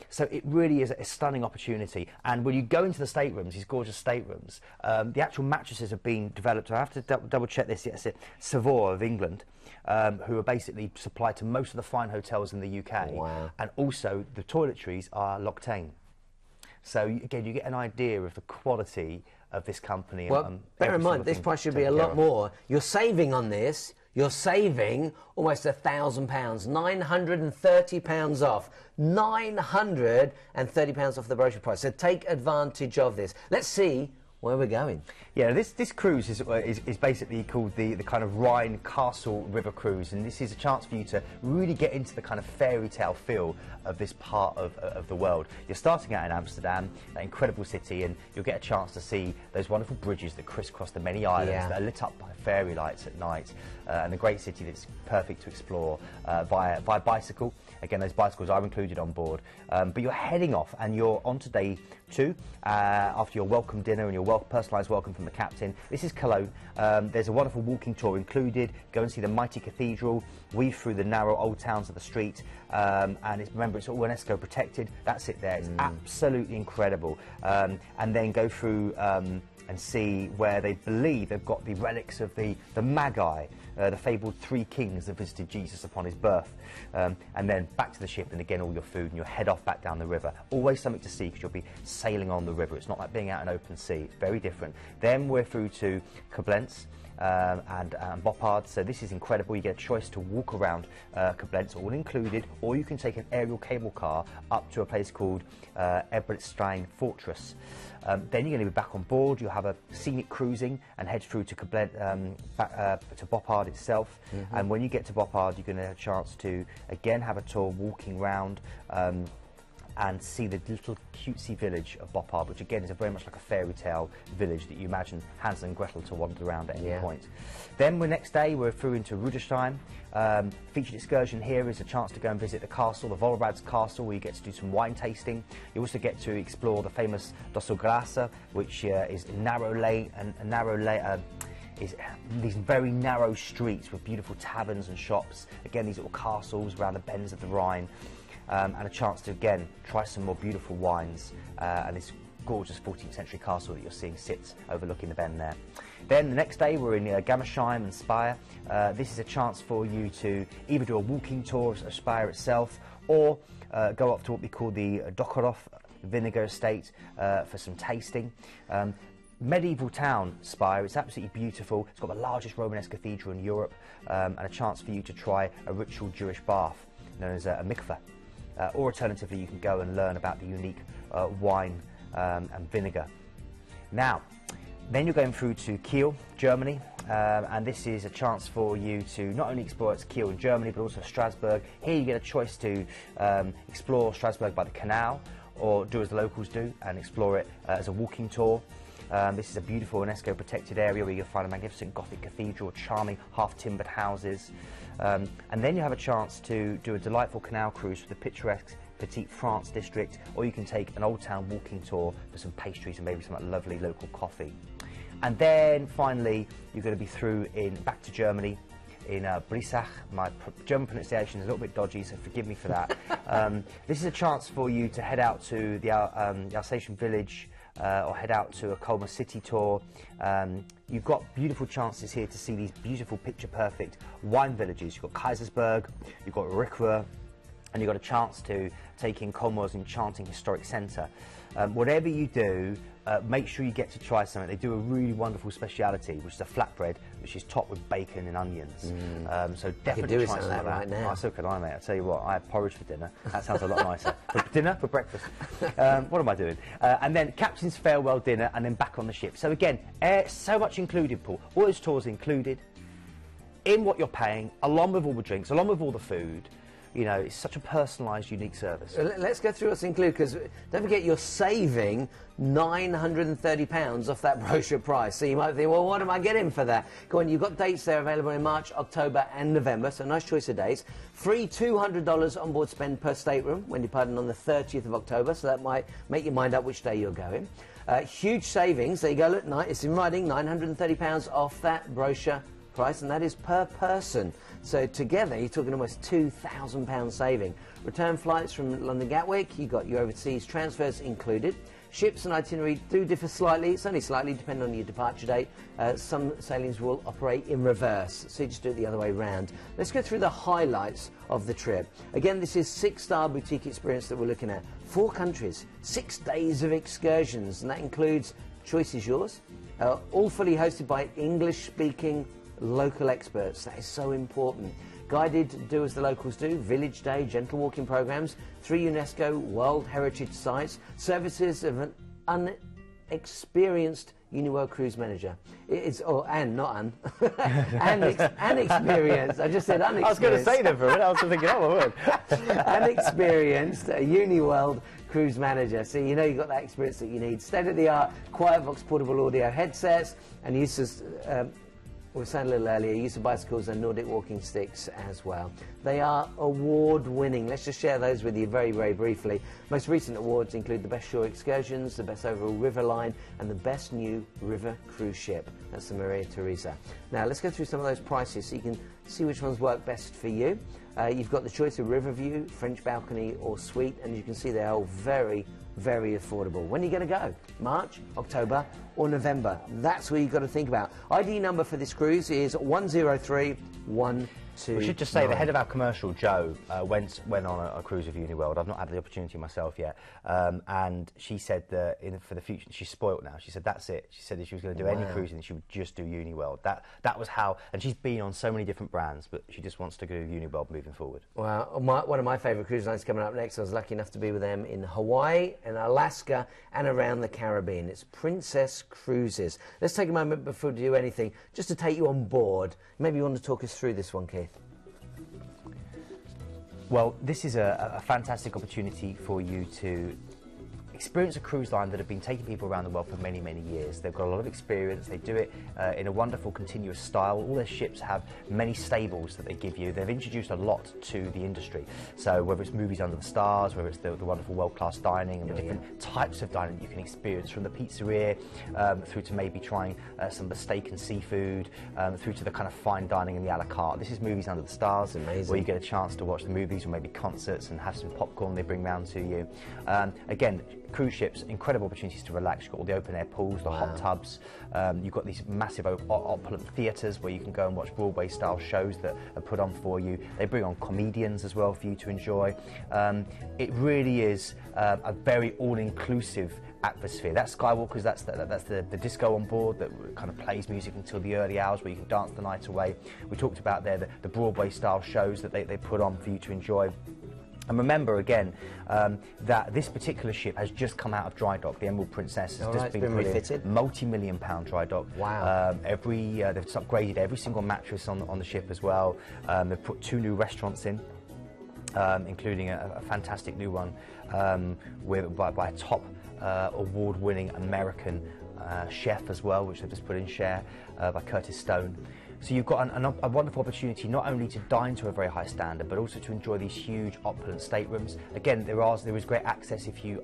So it really is a stunning opportunity. And when you go into the staterooms, these gorgeous staterooms, the actual mattresses have been developed. I have to double check this. Yes, Savoy of England. Who are basically supplied to most of the fine hotels in the UK. Wow. And also the toiletries are L'Octane. So again, you get an idea of the quality of this company. Well, bear in mind, this price should be a lot more. You're saving on this. You're saving almost £1,000, £930 off. £930 off the brochure price. So take advantage of this. Let's see where we're going. Yeah, this cruise is basically called the kind of Rhine Castle River Cruise, and this is a chance for you to really get into the kind of fairy tale feel of this part of the world. You're starting out in Amsterdam, that incredible city, and you'll get a chance to see those wonderful bridges that crisscross the many islands that are lit up by fairy lights at night, and a great city that's perfect to explore via bicycle. Again, those bicycles are included on board, but you're heading off and you're on to day 2 after your welcome dinner and your personalised welcome from the captain. This is Cologne. There's a wonderful walking tour included. Go and see the mighty cathedral, weave through the narrow old towns of the street, and remember, it's all UNESCO protected. That's it there. It's absolutely incredible. And then go through and see where they believe they've got the relics of the Magi, the fabled 3 kings that visited Jesus upon his birth. And then back to the ship, and again all your food, and you'll head off back down the river. Always something to see because you'll be sailing on the river. It's not like being out in open sea. It's very different. Then we're through to Koblenz and Boppard. So this is incredible. You get a choice to walk around Koblenz, all included, or you can take an aerial cable car up to a place called Ebertstein Fortress. Then you're going to be back on board. You'll have a scenic cruising and head through to back to Boppard itself. And when you get to Boppard, you're going to have a chance to again have a tour walking around and see the little cutesy village of Boppard, which again is very much like a fairy tale village that you imagine Hansel and Gretel to wander around at any point. Then the next day we're through into Rudolstein. Featured excursion here is a chance to go and visit the castle, the Volrads castle, where you get to do some wine tasting. You also get to explore the famous Dosselgrasse, which is these very narrow streets with beautiful taverns and shops. Again, these little castles around the bends of the Rhine, and a chance to again try some more beautiful wines and this gorgeous 14th century castle that you're seeing sits overlooking the bend there. Then the next day we're in Gammersheim and Speyer. This is a chance for you to either do a walking tour of Speyer itself, or go up to what we call the Dokkerhof vinegar estate for some tasting. Medieval town, Speyer. It's absolutely beautiful. It's got the largest Romanesque cathedral in Europe, and a chance for you to try a ritual Jewish bath known as a mikveh. Or alternatively, you can go and learn about the unique wine and vinegar. Now, then you're going through to Kiel, Germany, and this is a chance for you to not only explore Kiel in Germany, but also Strasbourg. Here you get a choice to explore Strasbourg by the canal, or do as the locals do and explore it as a walking tour. This is a beautiful UNESCO protected area where you'll find a magnificent Gothic cathedral, charming half-timbered houses. And then you have a chance to do a delightful canal cruise for the picturesque Petite France district, or you can take an Old Town walking tour for some pastries and maybe some lovely local coffee. And then finally, you're going to be through back to Germany, in Brisach. My German pronunciation is a little bit dodgy, so forgive me for that. This is a chance for you to head out to the Alsatian village, or head out to a Colmar city tour. You've got beautiful chances here to see these beautiful picture-perfect wine villages. You've got Kaisersberg, you've got Rickwar, and you've got a chance to take in Colmar's enchanting historic centre. Whatever you do, make sure you get to try something. They do a really wonderful speciality, which is a flatbread, which is topped with bacon and onions. So definitely try some of that right now. Oh, so can I, mate. I tell you what, I had porridge for dinner. That sounds a lot nicer. For dinner, for breakfast. What am I doing? And then captain's farewell dinner, and then back on the ship. So again, so much included, Paul. All those tours included in what you're paying, along with all the drinks, along with all the food. You know, it's such a personalised, unique service. Let's go through what's included, because don't forget you're saving £930 off that brochure price. So you might think, well, what am I getting for that? Go on, you've got dates there available in March, October and November, so nice choice of dates. Free $200 onboard spend per stateroom when departing on the 30th of October, so that might make your mind up which day you're going. Huge savings, there you go, look, it's in writing, £930 off that brochure price, and that is per person. So together you're talking almost £2,000 saving. Return flights from London Gatwick, you've got your overseas transfers included. Ships and itinerary do differ slightly, it's only slightly depending on your departure date. Some sailings will operate in reverse, so you just do it the other way round. Let's go through the highlights of the trip. Again, this is 6-star boutique experience that we're looking at. 4 countries, 6 days of excursions, and that includes, choice is yours, all fully hosted by English-speaking local experts. That is so important. Guided do as the locals do, village day, gentle walking programs, 3 UNESCO World Heritage sites, services of an unexperienced Uniworld cruise manager. It's an experienced. I just said unexperienced. I was going to say that for a minute. I was thinking, oh my word. An experienced Uniworld cruise manager. So you know you've got that experience that you need. State-of-the-art QuietVox portable audio headsets, and uses. We were saying a little earlier, use of bicycles and Nordic walking sticks as well. They are award-winning. Let's just share those with you very, very briefly. Most recent awards include the Best Shore Excursions, the Best Overall River Line, and the Best New River Cruise Ship. That's the Maria Teresa. Now, let's go through some of those prices so you can see which ones work best for you. You've got the choice of river view, French balcony, or suite, and you can see they're all very, very affordable. When are you going to go? March, October, or November? That's what you've got to think about. ID number for this cruise is 103129. We should just say the head of our commercial, Joe, went on a cruise with Uniworld. I've not had the opportunity myself yet, and she said that for the future, she's spoilt now. She said that's it. She said if she was going to do any cruising, she would just do Uniworld. That was how, and she's been on so many different brands, but she just wants to do Uniworld moving forward. Well, one of my favourite cruise lines coming up next. I was lucky enough to be with them in Hawaii and Alaska and around the Caribbean. It's Princess Cruises. Let's take a moment before we do anything, just to take you on board. Maybe you want to talk us through this one, Keith. Well, this is a fantastic opportunity for you to experience a cruise line that have been taking people around the world for many, many years. They've got a lot of experience. They do it in a wonderful, continuous style. All their ships have many stables that they give you. They've introduced a lot to the industry. So whether it's movies under the stars, whether it's the wonderful world-class dining and the different types of dining that you can experience, from the pizzeria through to maybe trying some of the steak and seafood, through to the kind of fine dining and the a la carte. This is Movies Under the Stars, where you get a chance to watch the movies or maybe concerts and have some popcorn they bring round to you. Again, cruise ships, incredible opportunities to relax. You've got all the open-air pools, the hot tubs. You've got these massive opulent theatres where you can go and watch Broadway-style shows that are put on for you. They bring on comedians as well for you to enjoy. It really is a very all-inclusive atmosphere. That Skywalkers, that's the disco on board that kind of plays music until the early hours where you can dance the night away. We talked about there the Broadway-style shows that they put on for you to enjoy. And remember again that this particular ship has just come out of dry dock. The Emerald Princess has just been refitted. Multi-million-pound dry dock. Wow. They've upgraded every single mattress on the ship as well. They've put 2 new restaurants in, including a fantastic new one by a top award-winning American chef as well, which they've just put in share by Curtis Stone. So you've got a wonderful opportunity not only to dine to a very high standard, but also to enjoy these huge opulent staterooms. Again, there is great access if you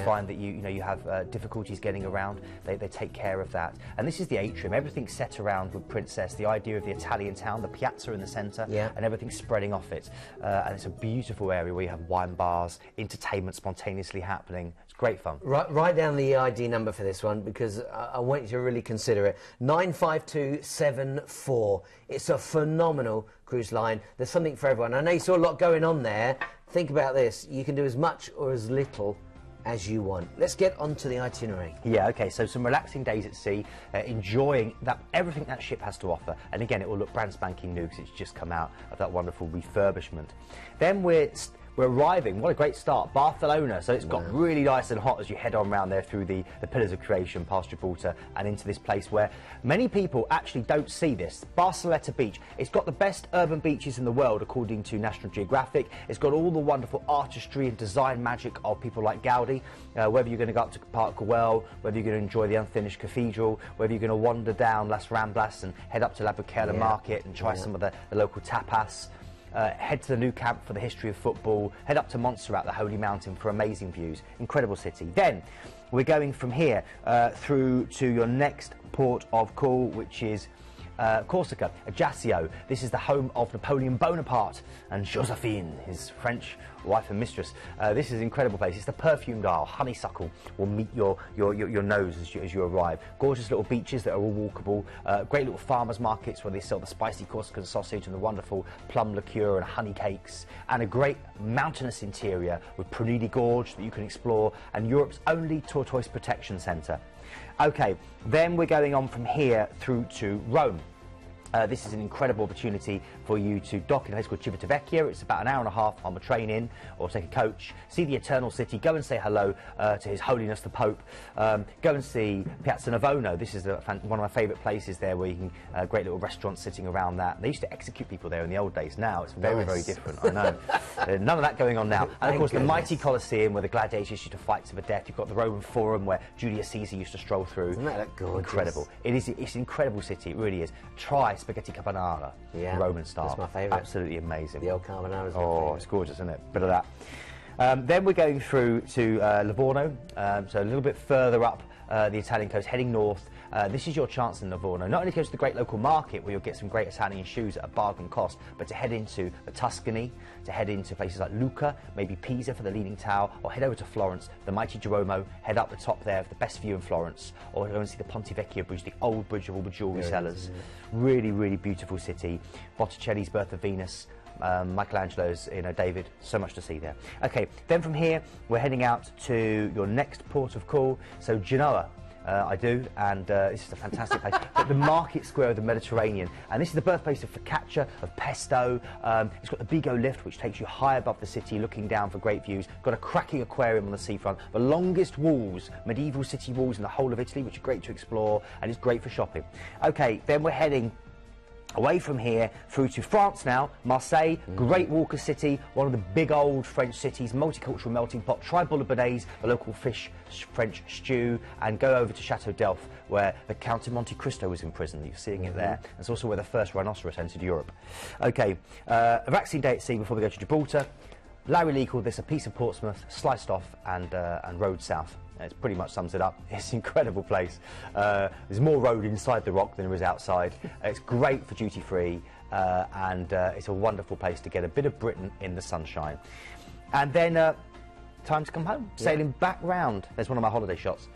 find that you have difficulties getting around. They take care of that. And this is the atrium. Everything's set around with Princess. The idea of the Italian town, the piazza in the centre, and everything spreading off it. And it's a beautiful area where you have wine bars, entertainment spontaneously happening. It's great fun. Write down the ID number for this one, because I want you to really consider it. 95274. It's a phenomenal cruise line. There's something for everyone. I know you saw a lot going on there. Think about this. You can do as much or as little as you want. Let's get onto the itinerary. Yeah, okay, so some relaxing days at sea, enjoying everything that ship has to offer. And again, it will look brand spanking new because it's just come out of that wonderful refurbishment. Then we're arriving, what a great start, Barcelona. So it's got really nice and hot as you head on round there through the Pillars of Creation past Gibraltar and into this place where many people actually don't see this. Barcelona Beach. It's got the best urban beaches in the world according to National Geographic. It's got all the wonderful artistry and design magic of people like Gaudi. Whether you're going to go up to Park Güell, whether you're going to enjoy the unfinished cathedral, whether you're going to wander down Las Ramblas and head up to La Buquera Market and try some of the local tapas. Head to the Nou Camp for the history of football, head up to Montserrat, the Holy Mountain, for amazing views. Incredible city. Then we're going from here through to your next port of call, which is Corsica, Ajaccio. This is the home of Napoleon Bonaparte and Josephine, his French wife and mistress. This is an incredible place. It's the perfumed isle. Honeysuckle will meet your nose as you arrive. Gorgeous little beaches that are all walkable. Great little farmers markets where they sell the spicy Corsican sausage and the wonderful plum liqueur and honey cakes. And a great mountainous interior with Prunidi Gorge that you can explore, and Europe's only tortoise protection centre. Okay, then we're going on from here through to Rome. This is an incredible opportunity for you to dock in a place called Civitavecchia. It's about an hour and a half on the train in, or take a coach, see the Eternal City, go and say hello to His Holiness the Pope, go and see Piazza Navona. This is one of my favourite places there where you can, great little restaurants sitting around that. They used to execute people there in the old days. Now it's very, very different, I know. None of that going on now. And of course the mighty Colosseum where the gladiators used to fight to the death. You've got the Roman Forum where Julius Caesar used to stroll through. Isn't that look gorgeous? Incredible. It's an incredible city, it really is. Try spaghetti carbonara, Roman style. That's my favourite. Absolutely amazing. The old carbonara is my favourite. It's gorgeous, isn't it? Bit of that. Then we're going through to Livorno, so a little bit further up the Italian coast, heading north. This is your chance in Livorno. Not only to go to the great local market where you'll get some great Italian shoes at a bargain cost, but to head into the Tuscany, to head into places like Lucca, maybe Pisa for the Leaning Tower, or head over to Florence, the mighty Duomo, head up the top there for the best view in Florence, or go and see the Ponte Vecchio Bridge, the old bridge of all the jewellery sellers. Really, really beautiful city. Botticelli's Birth of Venus, Michelangelo's, David, so much to see there. Okay, then from here we're heading out to your next port of call, so Genoa. I do, and this is a fantastic place. But the market square of the Mediterranean, and this is the birthplace of focaccia, of pesto. It's got the Bigo lift, which takes you high above the city, looking down for great views. Got a cracking aquarium on the seafront, the longest walls, medieval city walls in the whole of Italy, which are great to explore, and it's great for shopping. Okay, then we're heading away from here through to France now, Marseille, great walker city, one of the big old French cities, multicultural melting pot. Try bouillabaisse, a local French stew, and go over to Chateau d'Elf, where the Count of Monte Cristo was imprisoned. You're seeing it there. It's also where the first rhinoceros entered Europe. Okay, a relaxing day at sea before we go to Gibraltar. Larry Lee called this a piece of Portsmouth sliced off and rowed south. It pretty much sums it up. It's an incredible place. There's more road inside the rock than there is outside. It's great for duty free, and it's a wonderful place to get a bit of Britain in the sunshine. And then time to come home, sailing back round. There's one of my holiday shots.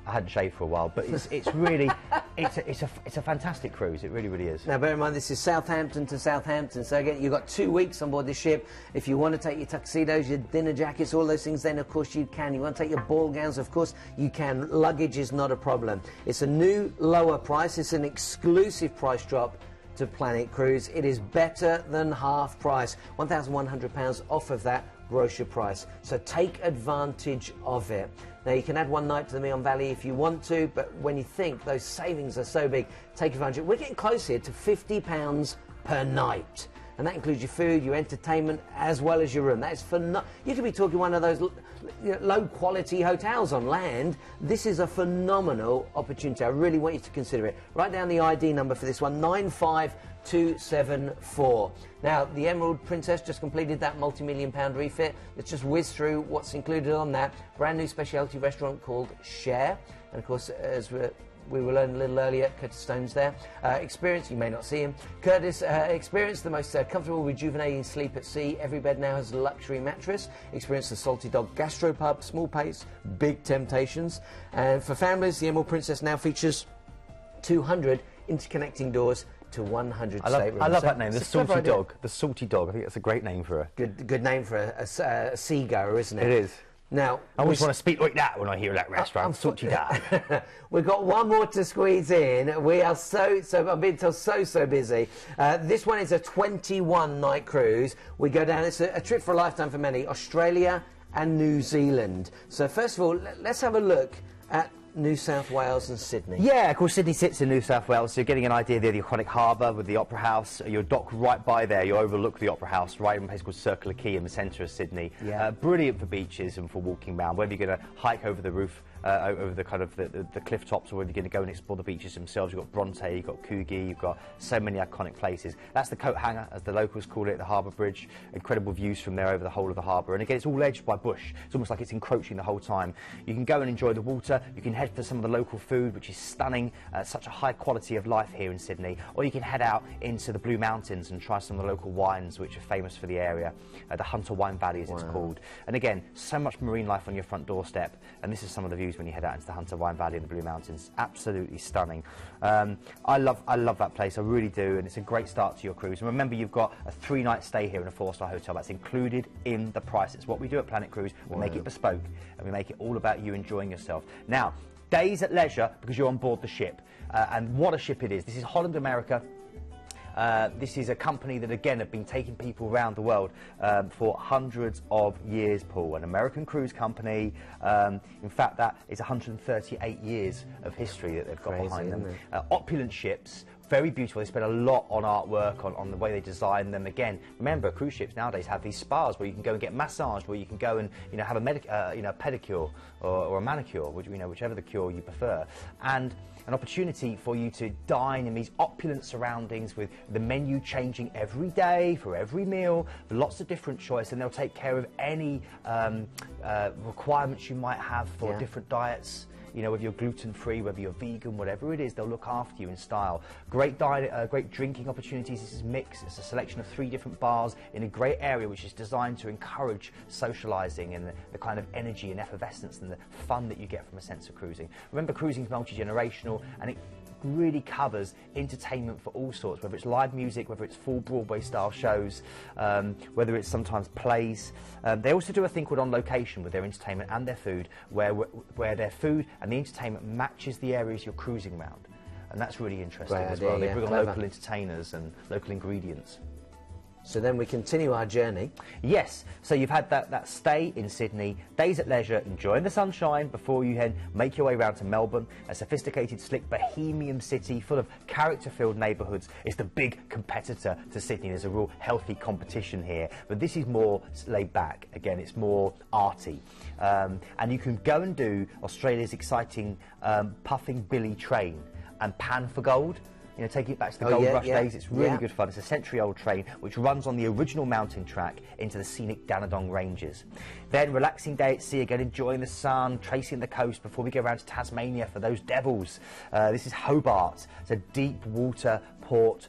I hadn't shaved for a while, but it's really it's a fantastic cruise. It really is. Now bear in mind this is Southampton to Southampton, so again you've got 2 weeks on board this ship. If you want to take your tuxedos, your dinner jackets, all those things, then of course you can. You want to take your ball gowns, of course you can. Luggage is not a problem. It's a new lower price. It's an exclusive price drop to Planet Cruise. It is better than half price, £1,100 off of that brochure price. So take advantage of it. Now you can add one night to the Meon Valley if you want to, but when you think those savings are so big, take advantage. We're getting close here to £50 per night. And that includes your food, your entertainment, as well as your room. That is you could be talking one of those low-quality hotels on land. This is a phenomenal opportunity. I really want you to consider it. Write down the ID number for this one, 95274. Now, the Emerald Princess just completed that multi-million-pound refit. Let's just whiz through what's included on that. Brand new specialty restaurant called Share. And, of course, as we will learn a little earlier, Curtis Stone's there. Experience, you may not see him. Curtis, experience the most comfortable, rejuvenating sleep at sea. Every bed now has a luxury mattress. Experience the Salty Dog Gastropub, small pace, big temptations. And for families, the Emerald Princess now features 200 interconnecting doors to 100 staterooms. I love that name, the Salty Dog. The Salty Dog, I think that's a great name for her. Good name for a seagoer, isn't it? It is. Now, I always want to speak like that when I hear that restaurant. Salty Dog. We've got one more to squeeze in. We are I'm being told so busy. This one is a 21-night cruise. We go down, it's a trip for a lifetime for many, Australia and New Zealand. So first of all, let's have a look at New South Wales and Sydney. Yeah, of course, Sydney sits in New South Wales, so you're getting an idea there, the iconic harbour with the Opera House. You're docked right by there, you overlook the Opera House, right in a place called Circular Quay in the centre of Sydney. Yeah. Brilliant for beaches and for walking around, whether you're going to hike over the roof, over the kind of the cliff tops, or whether you're going to go and explore the beaches themselves. You've got Bronte, you've got Coogee, you've got so many iconic places. That's the coat hanger, as the locals call it, the harbour bridge. Incredible views from there over the whole of the harbour. And again, it's all edged by bush. It's almost like it's encroaching the whole time. You can go and enjoy the water. You can head for some of the local food, which is stunning. Such a high quality of life here in Sydney. Or you can head out into the Blue Mountains and try some of the local wines, which are famous for the area. The Hunter Wine Valley, as it's called. And again, so much marine life on your front doorstep. And this is some of the views when you head out into the Hunter Wine Valley in the Blue Mountains. Absolutely stunning. I love that place, I really do, and it's a great start to your cruise. And remember, you've got a 3-night stay here in a 4-star hotel. That's included in the price. It's what we do at Planet Cruise. We make it bespoke, and we make it all about you enjoying yourself. Now, days at leisure, because you're on board the ship. And what a ship it is. This is Holland America. This is a company that, again, have been taking people around the world for hundreds of years, Paul. An American cruise company. In fact, that is 138 years of history that they've got behind them. Opulent ships. Very beautiful. They spend a lot on artwork, on the way they design them. Again, remember, cruise ships nowadays have these spas where you can go and get massaged, where you can go and have a pedicure or a manicure, whichever the cure you prefer, and an opportunity for you to dine in these opulent surroundings with the menu changing every day for every meal, lots of different choice, and they'll take care of any requirements you might have for different diets. Whether you're gluten-free, whether you're vegan, whatever it is, they'll look after you in style. Great drinking opportunities. This is mixed. It's a selection of 3 different bars in a great area, which is designed to encourage socialising and the kind of energy and effervescence and the fun that you get from a sense of cruising. Remember, cruising is multi-generational, and it really covers entertainment for all sorts, whether it's live music, whether it's full Broadway style shows, whether it's sometimes plays. They also do a thing called On Location with their entertainment and their food, where their food and the entertainment matches the areas you're cruising around, and that's really interesting as well. They bring on local entertainers and local ingredients. So then we continue our journey. Yes, so you've had that stay in Sydney, days at leisure, enjoying the sunshine before you then make your way around to Melbourne, a sophisticated, slick, bohemian city full of character-filled neighbourhoods. It's the big competitor to Sydney. There's a real healthy competition here, but this is more laid back. Again, it's more arty. And you can go and do Australia's exciting Puffing Billy train and pan for gold. You know, taking it back to the gold rush days, it's really good fun. It's a century-old train which runs on the original mountain track into the scenic Dandenong Ranges. Then relaxing day at sea again, enjoying the sun, tracing the coast before we go around to Tasmania for those devils. This is Hobart. It's a deep water port.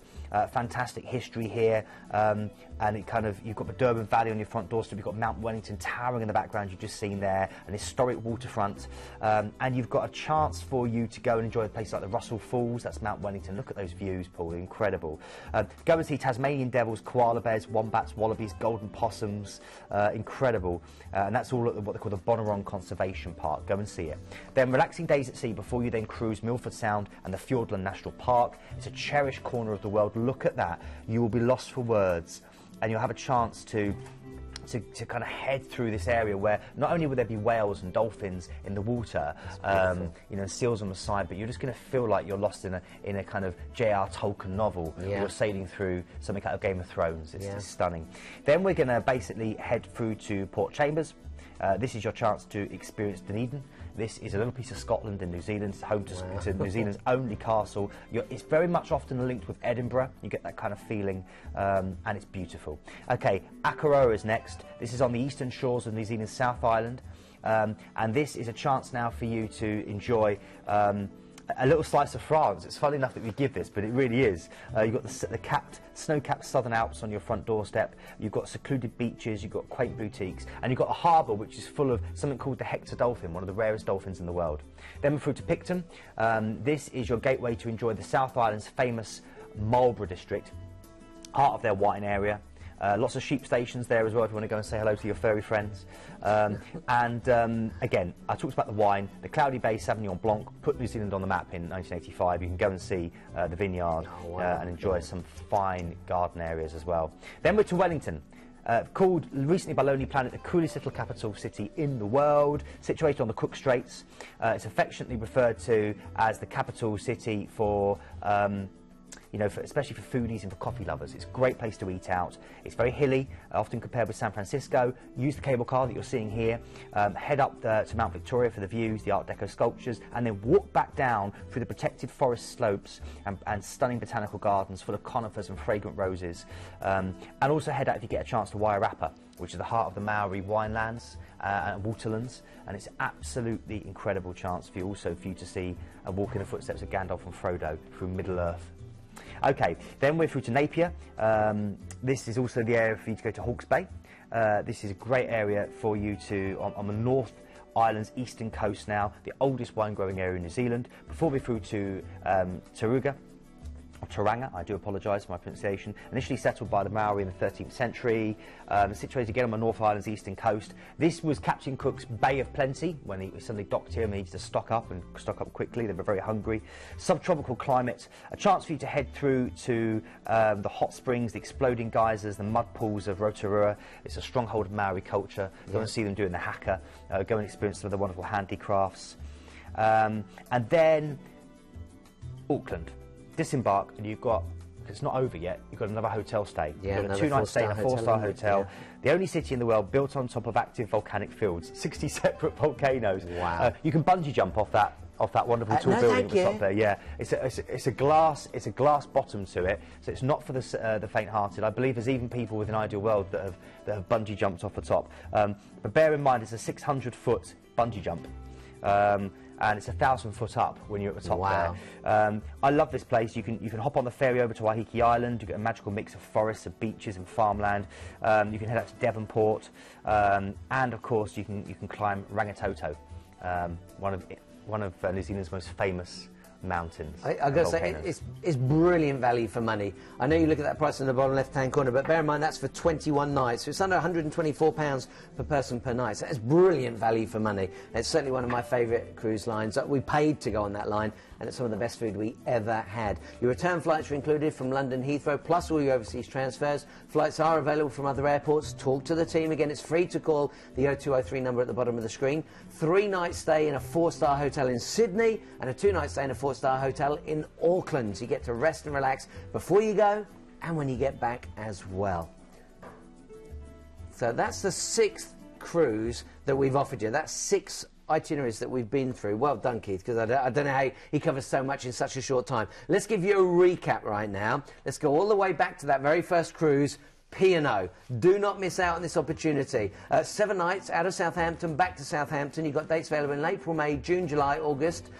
Fantastic history here, and it kind of, you've got the Durban Valley on your front doorstep, you've got Mount Wellington towering in the background you've just seen there, an historic waterfront, and you've got a chance for you to go and enjoy places like the Russell Falls. That's Mount Wellington. Look at those views, Paul, incredible. Go and see Tasmanian devils, koala bears, wombats, wallabies, golden possums, incredible, and that's all at what they call the Bonaron Conservation Park. Go and see it. Then relaxing days at sea before you then cruise Milford Sound and the Fjords National Park. It's a cherished corner of the world. Look at that. You will be lost for words, and you'll have a chance to kind of head through this area where not only will there be whales and dolphins in the water, you know, seals on the side, but you're just going to feel like you're lost in a kind of J.R. Tolkien novel. You're sailing through something out of Game of Thrones. It's stunning. Then we're going to basically head through to Port Chambers. This is your chance to experience Dunedin. This is a little piece of Scotland and New Zealand. It's home to New Zealand's only castle. It's very much often linked with Edinburgh. You get that kind of feeling, and it's beautiful. Okay, Akaroa is next. This is on the eastern shores of New Zealand's South Island, and this is a chance now for you to enjoy a little slice of France. It's funny enough that we give this, but it really is. You've got the snow-capped Southern Alps on your front doorstep. You've got secluded beaches, you've got quaint boutiques, and you've got a harbour which is full of something called the Hector dolphin, one of the rarest dolphins in the world. Then we're through to Picton. This is your gateway to enjoy the South Island's famous Marlborough district, heart of their wine area. Lots of sheep stations there as well if you want to go and say hello to your furry friends. Again, I talked about the wine. The Cloudy Bay Sauvignon Blanc put New Zealand on the map in 1985. You can go and see the vineyard and enjoy some fine garden areas as well. Then we're to Wellington. Called recently by Lonely Planet the coolest little capital city in the world, situated on the Cook Straits. It's affectionately referred to as the capital city for you know, especially for foodies and for coffee lovers. It's a great place to eat out. It's very hilly, often compared with San Francisco. Use the cable car that you're seeing here. Head up to Mount Victoria for the views, the Art Deco sculptures, and then walk back down through the protected forest slopes and stunning botanical gardens full of conifers and fragrant roses. And also head out if you get a chance to Wairarapa, which is the heart of the Maori winelands and waterlands, and it's an absolutely incredible chance for you to see and walk in the footsteps of Gandalf and Frodo through Middle-earth. Okay, then we're through to Napier. This is also the area for you to go to Hawke's Bay. This is a great area for you to, on the North Island's eastern coast now, the oldest wine-growing area in New Zealand. Before we're through to Tauranga, I do apologise for my pronunciation, initially settled by the Maori in the 13th century, situated again on the North Island's eastern coast. This was Captain Cook's Bay of Plenty when he suddenly docked here and needed to stock up quickly. They were very hungry. Subtropical climate, a chance for you to head through to the hot springs, the exploding geysers, the mud pools of Rotorua. It's a stronghold of Maori culture. Go and see them doing the haka. Go and experience some of the wonderful handicrafts. And then Auckland. Disembark, and you've got, it's not over yet, you've got another hotel stay. You've got a 2-night stay in a 4-star hotel. The only city in the world built on top of active volcanic fields, 60 separate volcanoes. Wow. You can bungee jump off that wonderful tall building at the top there. Yeah, it's a glass bottom to it, so it's not for the faint-hearted. I believe there's even people within Ideal World that have bungee jumped off the top. But bear in mind, it's a 600-foot bungee jump. And it's 1,000 foot up when you're at the top there. I love this place. You can hop on the ferry over to Waiheke Island. You get a magical mix of forests, of beaches and farmland. You can head out to Devonport, and of course you can climb Rangitoto, one of New Zealand's most famous mountains. I've and got to say, volcanoes. it's brilliant value for money. I know you look at that price in the bottom left-hand corner, but bear in mind that's for 21 nights. So it's under £124 per person per night. So that's brilliant value for money. It's certainly one of my favourite cruise lines. We paid to go on that line, and it's some of the best food we ever had. Your return flights are included from London Heathrow, plus all your overseas transfers. Flights are available from other airports. Talk to the team. Again, it's free to call the 0203 number at the bottom of the screen. 3-night stay in a 4-star hotel in Sydney and a 2-night stay in a 4-star hotel in Auckland. So you get to rest and relax before you go and when you get back as well. So that's the 6th cruise that we've offered you. That's 6 itineraries that we've been through. Well done, Keith, because I don't know how he covers so much in such a short time. Let's give you a recap right now. Let's go all the way back to that very first cruise, P&O. Do not miss out on this opportunity. 7 nights out of Southampton, back to Southampton. You've got dates available in April, May, June, July, August.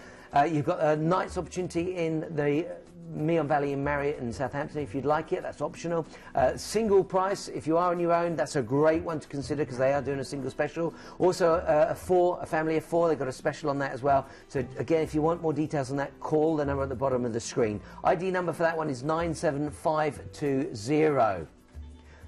You've got a night's opportunity in the Meon Valley in Marriott in Southampton if you'd like it. That's optional. Single price, if you are on your own, that's a great one to consider because they are doing a single special. Also a family of 4, they've got a special on that as well. So again, if you want more details on that, call the number at the bottom of the screen. ID number for that one is 97520.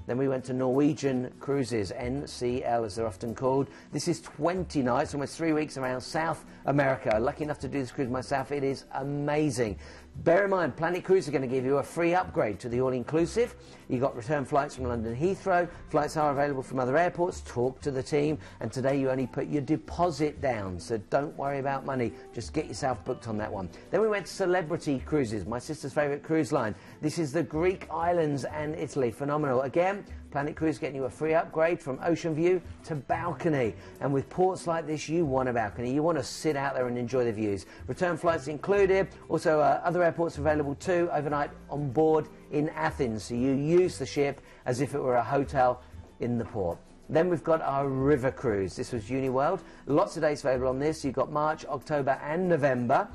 Then we went to Norwegian Cruises, NCL as they're often called. This is 20 nights, almost 3 weeks around South America. Lucky enough to do this cruise myself. It is amazing. Bear in mind, Planet Cruise are going to give you a free upgrade to the all-inclusive. You've got return flights from London Heathrow. Flights are available from other airports. Talk to the team. And today you only put your deposit down, so don't worry about money. Just get yourself booked on that one. Then we went to Celebrity Cruises, my sister's favourite cruise line. This is the Greek islands and Italy. Phenomenal. Again, Planet Cruise getting you a free upgrade from ocean view to balcony. And with ports like this, you want a balcony. You want to sit out there and enjoy the views. Return flights included. Also, other airports available too. Overnight on board in Athens. So you use the ship as if it were a hotel in the port. Then we've got our river cruise. This was Uniworld. Lots of dates available on this. You've got March, October and November.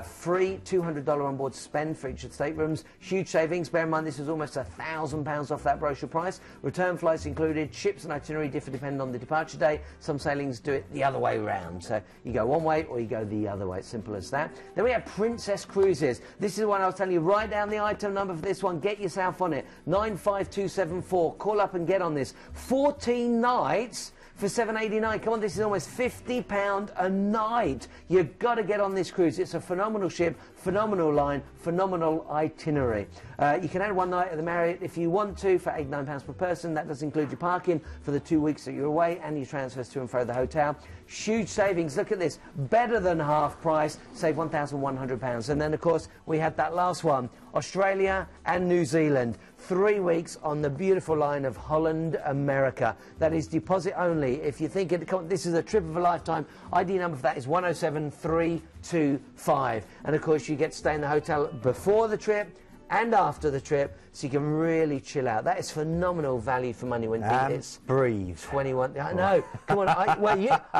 Free $200 on board spend for each of the staterooms. Huge savings. Bear in mind this is almost £1,000 off that brochure price. Return flights included. Ships and itinerary differ depending on the departure day. Some sailings do it the other way around. So you go one way or you go the other way. It's simple as that. Then we have Princess Cruises. This is the one I was telling you. Write down the item number for this one. Get yourself on it. 95274. Call up and get on this. 14 nights for $7.89. Come on, this is almost £50 a night. You've got to get on this cruise. It's a phenomenal ship, phenomenal line, phenomenal itinerary. You can add 1 night at the Marriott if you want to for £89 per person. That does include your parking for the 2 weeks that you're away and your transfers to and fro the hotel. Huge savings. Look at this. Better than half price. Save £1,100. And then, of course, we had that last one, Australia and New Zealand. 3 weeks on the beautiful line of Holland, America. That is deposit only. If you think this is a trip of a lifetime, ID number for that is 107325. And of course, you get to stay in the hotel before the trip and after the trip, so you can really chill out. That is phenomenal value for money when it's breathe. 21. I know. Come on. I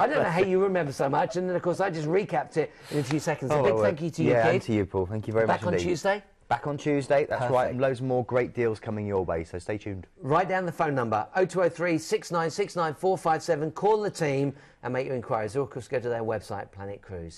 don't know how you remember so much, and then of course I just recapped it in a few seconds. A big thank you to you, Keith. And to you, Paul. Thank you very much indeed. Back on Tuesday? Back on Tuesday, that's right, Perfect. and loads more great deals coming your way, so stay tuned. Write down the phone number, 0203 6969457, call the team and make your inquiries, or of course go to their website, Planet Cruise.